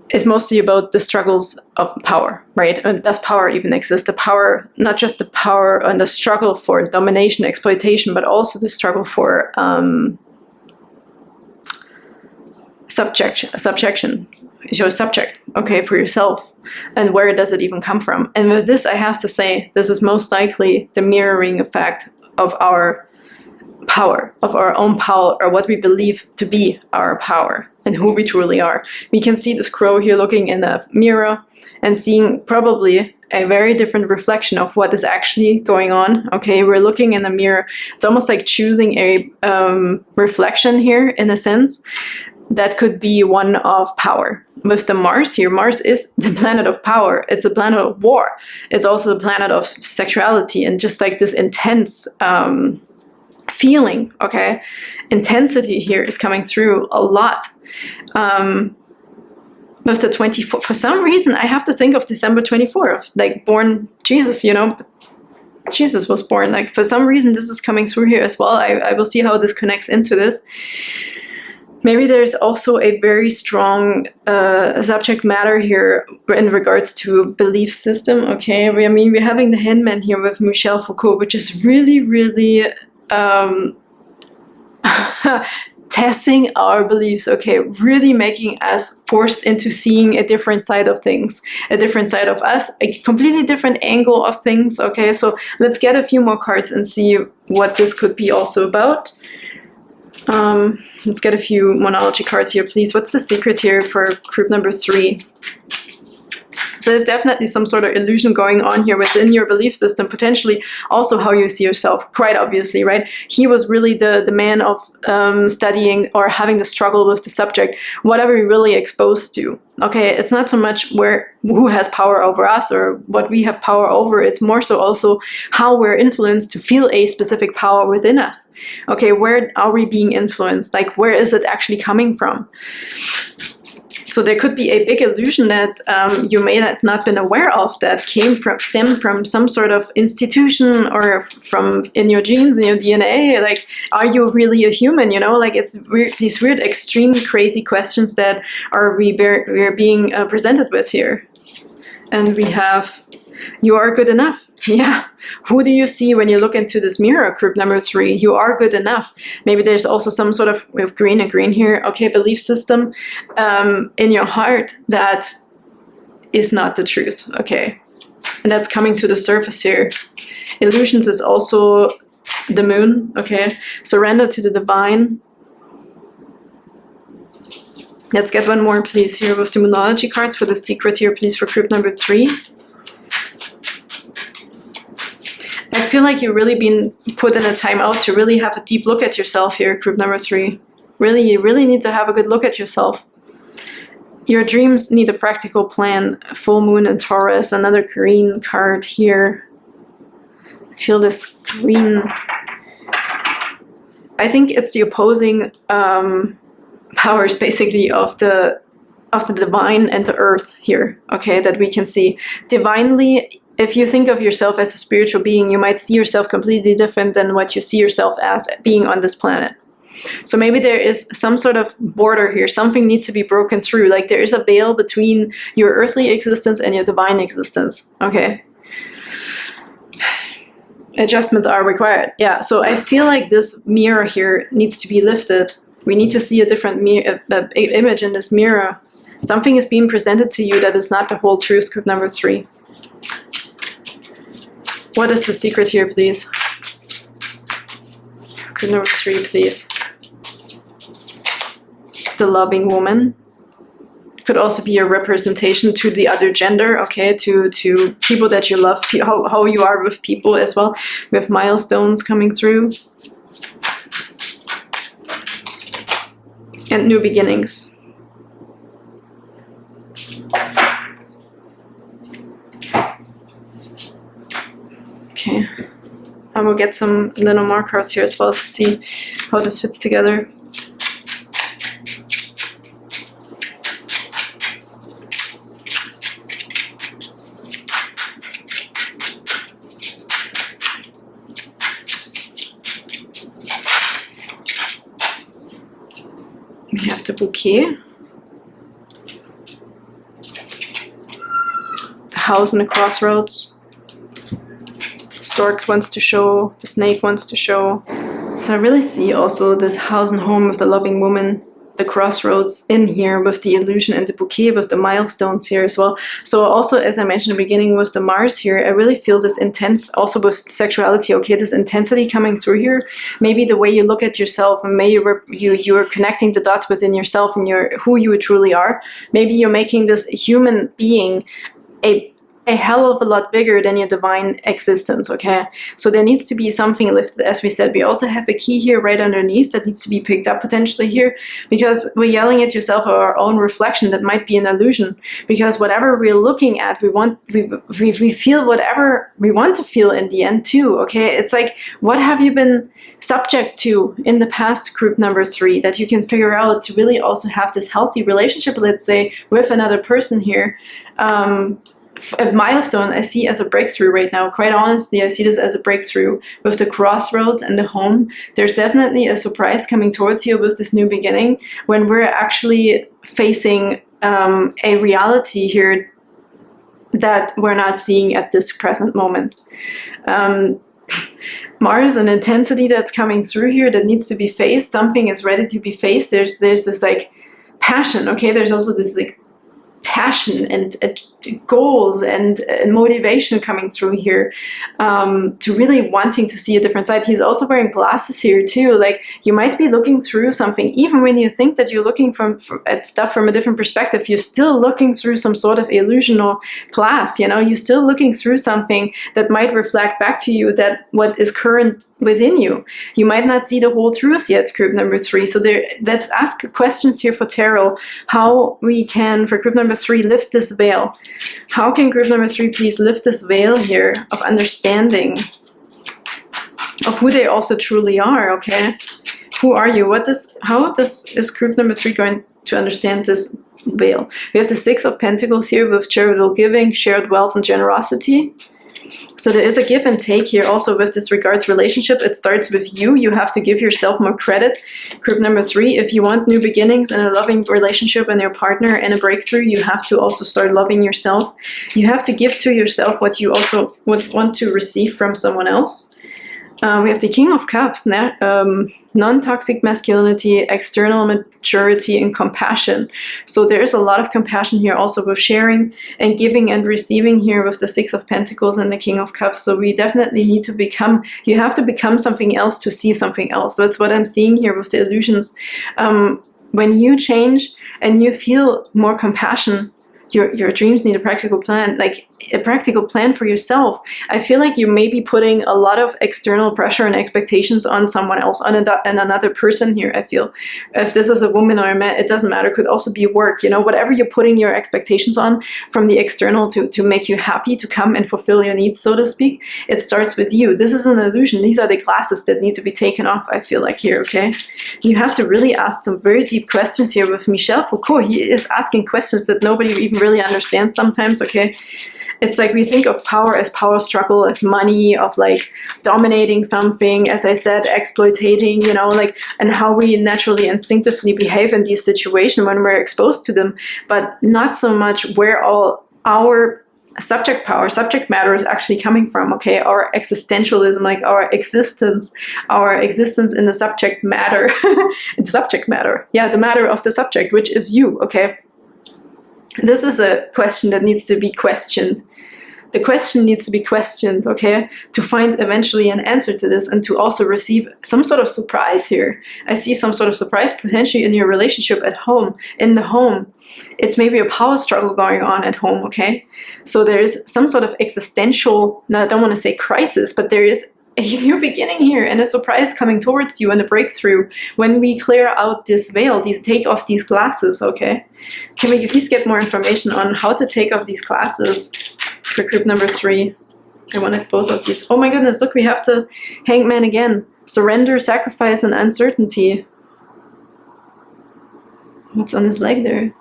It's mostly about the struggles of power, right? And does power even exist? The power, not just the power and the struggle for domination, exploitation, but also the struggle for subjection. You're a subject, okay, for yourself. And where does it even come from? And with this, I have to say, this is most likely the mirroring effect of our power, of our own power, or what we believe to be our power and who we truly are. We can see this crow here looking in a mirror and seeing probably a very different reflection of what is actually going on. Okay, we're looking in a mirror. It's almost like choosing a reflection here, in a sense. That could be one of power. With the Mars here, Mars is the planet of power. It's a planet of war. It's also the planet of sexuality and just like this intense feeling, okay? Intensity here is coming through a lot. With the 24, for some reason, I have to think of December 24th, like born Jesus, you know, Jesus was born. Like for some reason, this is coming through here as well. I will see how this connects into this. Maybe there's also a very strong subject matter here in regards to belief system, okay? I mean, we're having the Hangman here with Michel Foucault, which is really, really testing our beliefs, okay? Really making us forced into seeing a different side of things, a different side of us, a completely different angle of things, okay? So let's get a few more cards and see what this could be also about. Let's get a few Moonology cards here, please. What's the secret here for group number 3? So there's definitely some sort of illusion going on here within your belief system, potentially also how you see yourself, quite obviously, right? He was really the man of studying or having the struggle with the subject. What are we really exposed to? Okay, it's not so much who has power over us or what we have power over. It's more so also how we're influenced to feel a specific power within us. Okay, where are we being influenced? Like, where is it actually coming from? So there could be a big illusion that you may have not been aware of that stemmed from some sort of institution or from in your genes, in your DNA. Like, are you really a human? You know, like it's weird, these weird, extreme, crazy questions that we're being presented with here. And we have, you are good enough. Yeah. Who do you see when you look into this mirror, group number 3? You are good enough. Maybe there's also some sort of, we have green and green here, okay, belief system in your heart that is not the truth, okay? And that's coming to the surface here. Illusions is also the moon, okay? Surrender to the divine. Let's get one more, please, here with the Moonology cards for the secret here, please, for group number 3. I feel like you've really been put in a timeout to really have a deep look at yourself here, group number 3. Really, you really need to have a good look at yourself. Your dreams need a practical plan. Full moon in Taurus, another green card here. I feel this green. I think it's the opposing powers, basically, of the divine and the earth here, okay, that we can see. Divinely, if you think of yourself as a spiritual being, you might see yourself completely different than what you see yourself as being on this planet. So maybe there is some sort of border here. Something needs to be broken through. Like there is a veil between your earthly existence and your divine existence. Okay. Adjustments are required. Yeah. So I feel like this mirror here needs to be lifted. We need to see a different image in this mirror. Something is being presented to you that is not the whole truth, group number 3. What is the secret here, please? Group number 3, please. The loving woman. Could also be a representation to the other gender, okay, to people that you love, how you are with people as well. We have milestones coming through. And new beginnings. Okay, I will get some Lenormand cards here as well to see how this fits together. We have the bouquet. The house in the crossroads. The stork wants to show, the snake wants to show. So I really see also this house and home of the loving woman, the crossroads in here with the illusion and the bouquet with the milestones here as well. So also, as I mentioned in the beginning with the Mars here, I really feel this intense, also with sexuality, okay, this intensity coming through here. Maybe the way you look at yourself, and maybe you're connecting the dots within yourself and who you truly are. Maybe you're making this human being a hell of a lot bigger than your divine existence, okay? So there needs to be something lifted, as we said. We also have a key here right underneath that needs to be picked up potentially here, because we're yelling at yourself or our own reflection that might be an illusion, because whatever we're looking at, we feel whatever we want to feel in the end too, okay? It's like, what have you been subject to in the past, group number 3, that you can figure out to really also have this healthy relationship, let's say, with another person here. A milestone I see as a breakthrough right now. Quite honestly, I see this as a breakthrough with the crossroads and the home. There's definitely a surprise coming towards you with this new beginning when we're actually facing a reality here that we're not seeing at this present moment. Mars, an intensity that's coming through here that needs to be faced. Something is ready to be faced. There's this like passion, okay? There's also this like passion and goals and motivation coming through here, to really wanting to see a different side. He's also wearing glasses here too. Like, you might be looking through something, even when you think that you're looking at stuff from a different perspective, you're still looking through some sort of illusional glass, you know, you're still looking through something that might reflect back to you that what is current within you. You might not see the whole truth yet, group number 3. So let's ask questions here for tarot, how we can, for group number 3, lift this veil. How can group number 3 please lift this veil here of understanding of who they also truly are, okay? Who are you? How is group number 3 going to understand this veil? We have the 6 of Pentacles here with charitable giving, shared wealth, and generosity. So there is a give and take here also with this regards relationship. It starts with you. You have to give yourself more credit. Group number 3, if you want new beginnings and a loving relationship and your partner and a breakthrough, you have to also start loving yourself. You have to give to yourself what you also would want to receive from someone else. We have the King of Cups, non-toxic masculinity, external maturity, and compassion. So there is a lot of compassion here also with sharing and giving and receiving here with the 6 of Pentacles and the King of Cups. So we definitely need to become, you have to become something else to see something else. So that's what I'm seeing here with the illusions. When you change and you feel more compassion, your dreams need a practical plan, like a practical plan for yourself. I feel like you may be putting a lot of external pressure and expectations on someone else, on another person here, I feel. If this is a woman or a man, it doesn't matter. It could also be work, you know, whatever you're putting your expectations on from the external to make you happy, to come and fulfill your needs, so to speak. It starts with you. This is an illusion. These are the glasses that need to be taken off, I feel like here, okay? You have to really ask some very deep questions here with Michel Foucault. He is asking questions that nobody even really understands sometimes, okay? It's like we think of power as power struggle, of money, of like dominating something, as I said, exploitating, you know, like, and how we naturally instinctively behave in these situations when we're exposed to them, but not so much where all our subject power, subject matter is actually coming from, okay? Our existentialism, like our existence in the subject matter, the subject matter, yeah, the matter of the subject, which is you, okay? This is a question that needs to be questioned. The question needs to be questioned, okay, to find eventually an answer to this and to also receive some sort of surprise here. I see some sort of surprise potentially in your relationship at home, in the home. It's maybe a power struggle going on at home, okay? So there is some sort of existential, now I don't want to say crisis, but there is a new beginning here and a surprise coming towards you and a breakthrough when we clear out this veil, take off these glasses, okay? Can we please get more information on how to take off these glasses for group number 3? I wanted both of these. Oh my goodness, look, we have the Hangman again. Surrender, sacrifice, and uncertainty. What's on his leg there?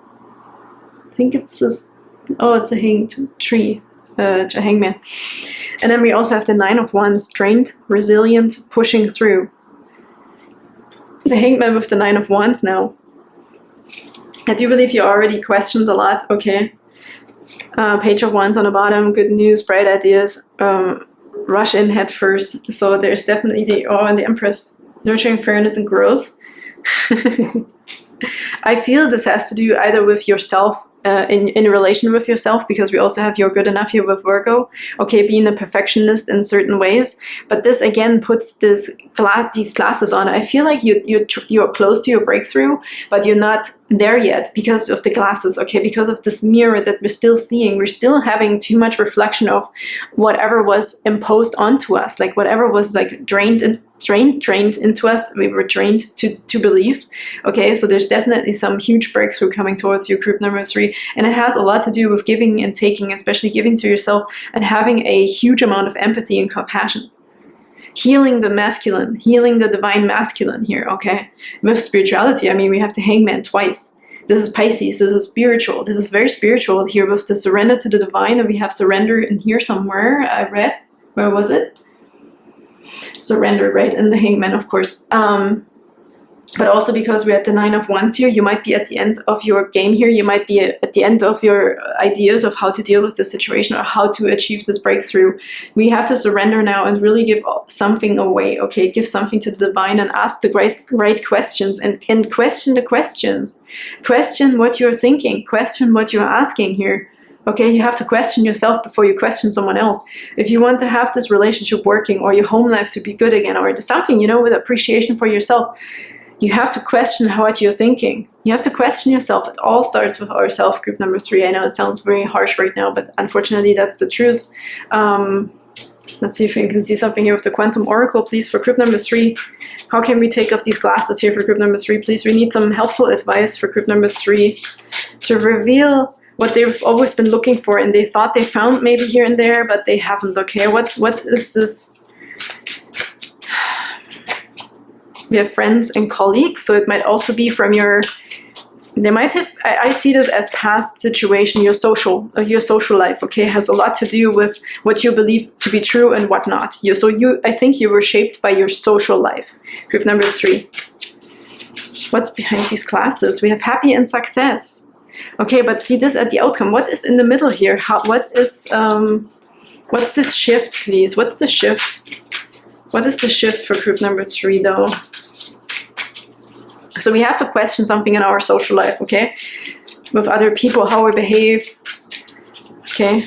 I think it's it's a hanged tree, a hangman. And then we also have the 9 of Wands, strength, resilient, pushing through. The Hangman with the 9 of Wands now. I do believe you already questioned a lot. Okay. Page of Wands on the bottom, good news, bright ideas, rush in head first. So there's definitely the and the Empress, nurturing fairness and growth. I feel this has to do either with yourself, in relation with yourself, because we also have you're good enough here with Virgo, okay, being a perfectionist in certain ways. But this again puts these glasses on. I feel like you're close to your breakthrough, but you're not there yet because of the glasses, okay, because of this mirror that we're still seeing. We're still having too much reflection of whatever was imposed onto us, like whatever was like drained into us, we were trained to believe. Okay, so there's definitely some huge breakthrough coming towards you, group number 3, and it has a lot to do with giving and taking, especially giving to yourself and having a huge amount of empathy and compassion. Healing the masculine, healing the divine masculine here, okay? With spirituality, I mean, we have the Hangman twice. This is Pisces, this is spiritual. This is very spiritual here with the surrender to the divine, and we have surrender in here somewhere, I read. Where was it? Surrender, right? And the Hangman, of course. But also because we're at the 9 of Wands here, you might be at the end of your game here. You might be at the end of your ideas of how to deal with this situation or how to achieve this breakthrough. We have to surrender now and really give something away, okay? Give something to the divine and ask the right questions and question the questions. Question what you're thinking. Question what you're asking here. Okay, you have to question yourself before you question someone else. If you want to have this relationship working or your home life to be good again or something, you know, with appreciation for yourself, you have to question what you're thinking. You have to question yourself. It all starts with ourself, group number 3. I know it sounds very harsh right now, but unfortunately that's the truth. Let's see if we can see something here with the Quantum Oracle, please, for group number 3. How can we take off these glasses here for group number 3, please? We need some helpful advice for group number 3 to reveal what they've always been looking for and they thought they found maybe here and there, but they haven't. Okay, what is this? We have friends and colleagues, so it might also be from your, they might have, I see this as past situation, your social life, okay, has a lot to do with what you believe to be true and what not. I think you were shaped by your social life. Group number 3. What's behind these classes? We have happy and success. Okay, but see this at the outcome. What is in the middle here? What's this shift, please? What's the shift? What is the shift for group number 3, though? So we have to question something in our social life, okay? With other people, how we behave, okay?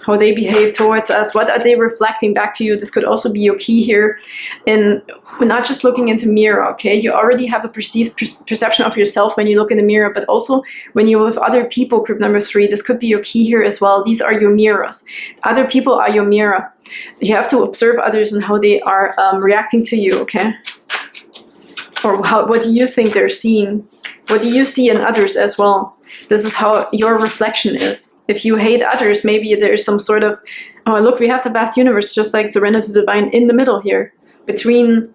How they behave towards us. What are they reflecting back to you? This could also be your key here. And we're not just looking into mirror, okay? You already have a perceived perception of yourself when you look in the mirror, but also when you're with other people, group number 3, this could be your key here as well. These are your mirrors. Other people are your mirror. You have to observe others and how they are reacting to you, okay? Or what do you think they're seeing? What do you see in others as well? This is how your reflection is. If you hate others, maybe there's some sort of, oh, look, we have the vast universe, just like surrender to the divine in the middle here, between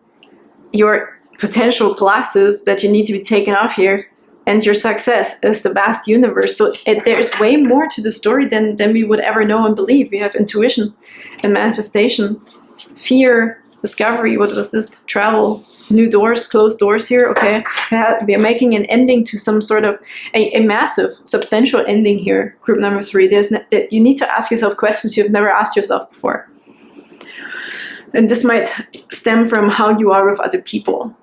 your potential glasses that you need to be taken off here and your success is the vast universe. So there's way more to the story than we would ever know and believe. We have intuition and manifestation, fear, discovery. What was this? Travel, new doors, closed doors here. Okay, we are making an ending to some sort of a massive, substantial ending here. Group number 3. You need to ask yourself questions you've never asked yourself before, and this might stem from how you are with other people.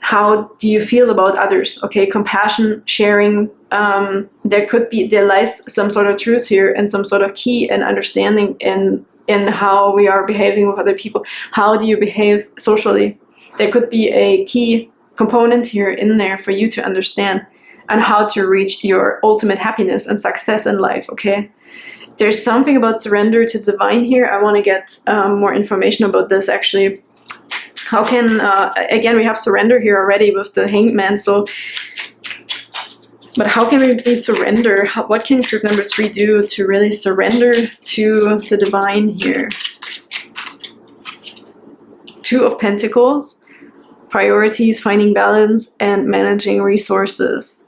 How do you feel about others? Okay, compassion, sharing. There lies some sort of truth here and some sort of key and understanding in how we are behaving with other people. How do you behave socially? There could be a key component here in there for you to understand and how to reach your ultimate happiness and success in life, okay? There's something about surrender to the divine here. I want to get more information about this, actually. How can, again, we have surrender here already with the Hangman, so, but how can we please surrender? What can group number 3 do to really surrender to the divine here? 2 of Pentacles, priorities, finding balance, and managing resources.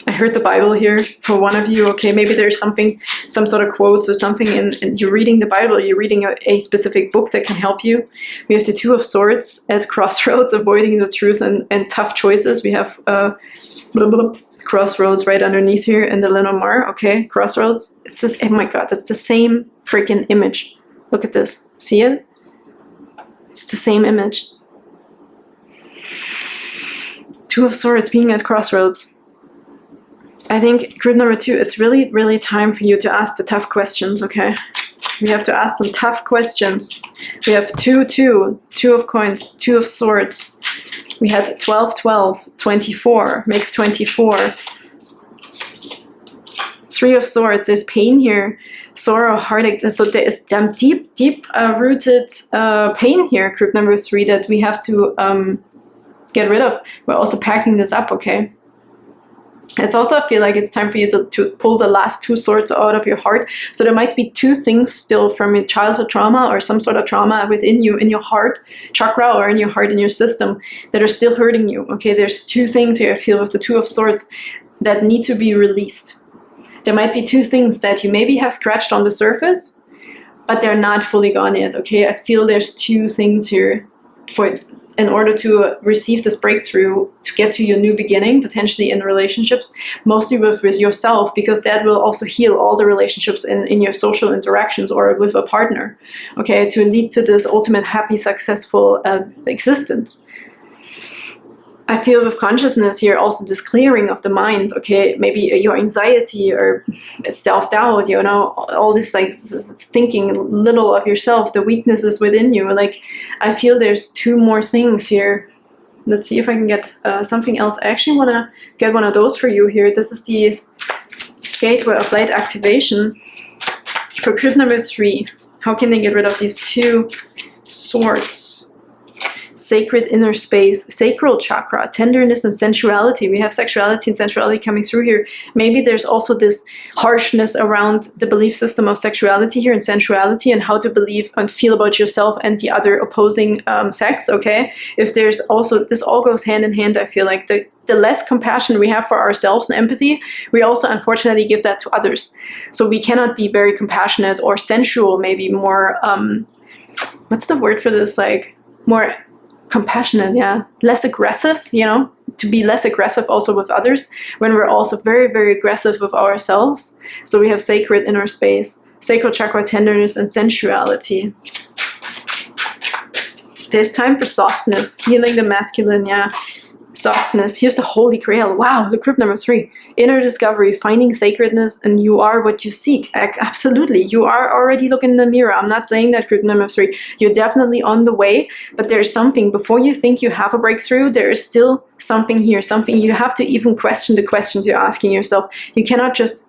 I heard the Bible here for one of you. Okay, maybe there's something some sort of quotes or something, and you're reading the Bible, you're reading a specific book that can help you. We have the Two of Swords at crossroads, avoiding the truth and tough choices. We have crossroads right underneath here in the Lenormand. Okay, crossroads. It's just, oh my god, that's the same freaking image. Look at this. See it? It's the same image. Two of Swords being at crossroads. I think group number 2, it's really, really time for you to ask the tough questions, okay? We have to ask some tough questions. We have 2, 2, 2 of coins, 2 of swords. We had 12, 12, 24, makes 24. 3 of swords, there's pain here. Sorrow, heartache, so there is damn deep, rooted pain here, group number 3, that we have to get rid of. We're also packing this up, okay? It's also, I feel like it's time for you to pull the last 2 swords out of your heart. So there might be 2 things still from your childhood trauma or some sort of trauma within you, in your heart chakra or in your heart, in your system, that are still hurting you, okay? There's 2 things here, I feel, with the 2 of swords that need to be released. There might be 2 things that you maybe have scratched on the surface, but they're not fully gone yet, okay? I feel there's 2 things here in order to receive this breakthrough, to get to your new beginning, potentially in relationships, mostly with yourself, because that will also heal all the relationships in your social interactions or with a partner, okay, to lead to this ultimate happy, successful existence. I feel with consciousness here also this clearing of the mind, okay, maybe your anxiety or self-doubt, you know, all this like this thinking little of yourself, the weaknesses within you. Like, I feel there's 2 more things here. Let's see if I can get something else. I actually want to get one of those for you here. This is the Gateway of Light activation for group number 3. How can they get rid of these 2 swords? Sacred inner space, sacral chakra, tenderness and sensuality. We have sexuality and sensuality coming through here. Maybe there's also this harshness around the belief system of sexuality here and sensuality, and how to believe and feel about yourself and the other opposing sex, okay? If there's also, this all goes hand in hand, I feel like. The less compassion we have for ourselves and empathy, we also unfortunately give that to others. So we cannot be very compassionate or sensual, maybe more, what's the word for this? Like, more compassionate, yeah, less aggressive, you know, to be less aggressive also with others, when we're also very, very aggressive with ourselves. So we have sacred inner space, sacral chakra, tenderness and sensuality. There's time for softness, healing the masculine, yeah, softness. Here's the Holy Grail. Wow, the group number 3, inner discovery, finding sacredness, and you are what you seek. Absolutely, you are already looking in the mirror. I'm not saying that, group number 3. You're definitely on the way, but there's something, before you think you have a breakthrough, there is still something here, something you have to even question the questions you're asking yourself. You cannot just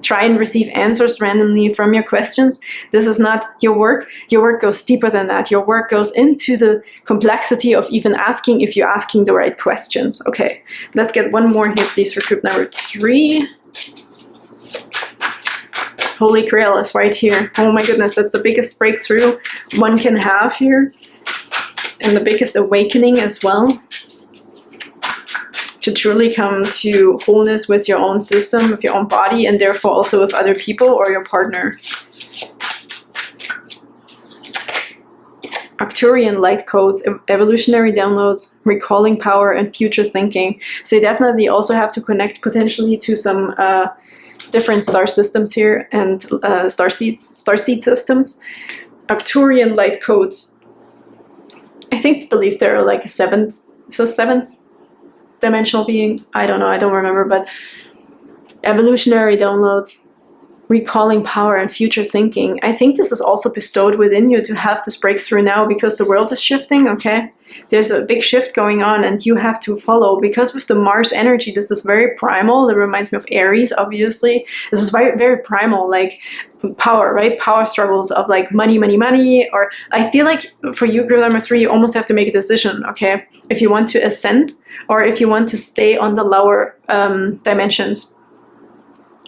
try and receive answers randomly from your questions. This is not your work. Your work goes deeper than that. Your work goes into the complexity of even asking if you're asking the right questions. Okay, let's get one more hit, these for group number 3. Holy Grail is right here. Oh my goodness, that's the biggest breakthrough one can have here, and the biggest awakening as well. To truly come to wholeness with your own system, with your own body, and therefore also with other people or your partner. Arcturian light codes, evolutionary downloads, recalling power, and future thinking. So you definitely also have to connect potentially to some different star systems here, and star seed systems. Arcturian light codes. I believe there are like a 7th, so 7th dimensional being, I don't know, I don't remember, but evolutionary downloads, recalling power, and future thinking. I think this is also bestowed within you to have this breakthrough now, because the world is shifting, okay? There's a big shift going on, and you have to follow, because with the Mars energy, this is very primal. It reminds me of Aries, obviously. This is very, very primal, like power, right? Power struggles of like money, money, money. Or I feel like for you, group number 3, you almost have to make a decision, okay? If you want to ascend, or if you want to stay on the lower dimensions.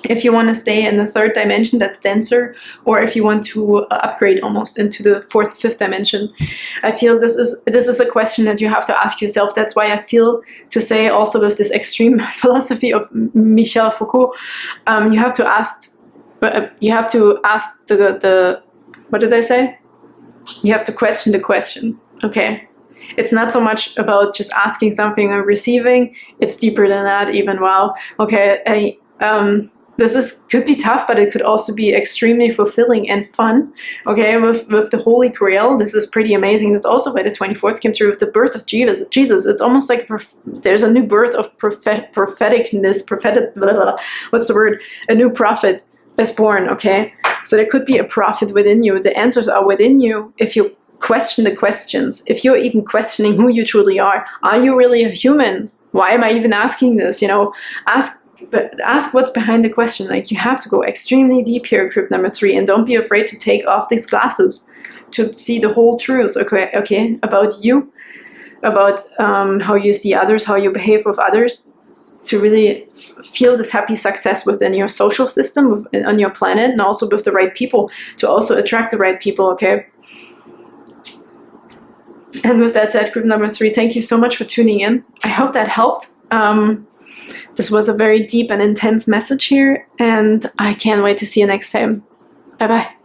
If you want to stay in the 3rd dimension that's denser, or if you want to upgrade almost into the 4th, 5th dimension. I feel this is a question that you have to ask yourself. That's why I feel to say also with this extreme philosophy of Michel Foucault, you have to ask But you have to ask the what did I say? You have to question the question, okay? It's not so much about just asking something or receiving. It's deeper than that even. Wow. Okay, this could be tough, but it could also be extremely fulfilling and fun. Okay, with the Holy Grail, this is pretty amazing. That's also why the 24th came through with the birth of Jesus. It's almost like there's a new birth of propheticness, blah, blah, blah. What's the word? A new prophet is born, okay? So there could be a prophet within you. The answers are within you if you question the questions. If you're even questioning who you truly are you really a human? Why am I even asking this? You know, ask what's behind the question. Like, you have to go extremely deep here, group number 3, and don't be afraid to take off these glasses to see the whole truth, okay, about you, about how you see others, how you behave with others, to really feel this happy success within your social system, on your planet, and also with the right people, to also attract the right people, okay? And with that said, group number 3, thank you so much for tuning in. I hope that helped. This was a very deep and intense message here, and I can't wait to see you next time. Bye-bye.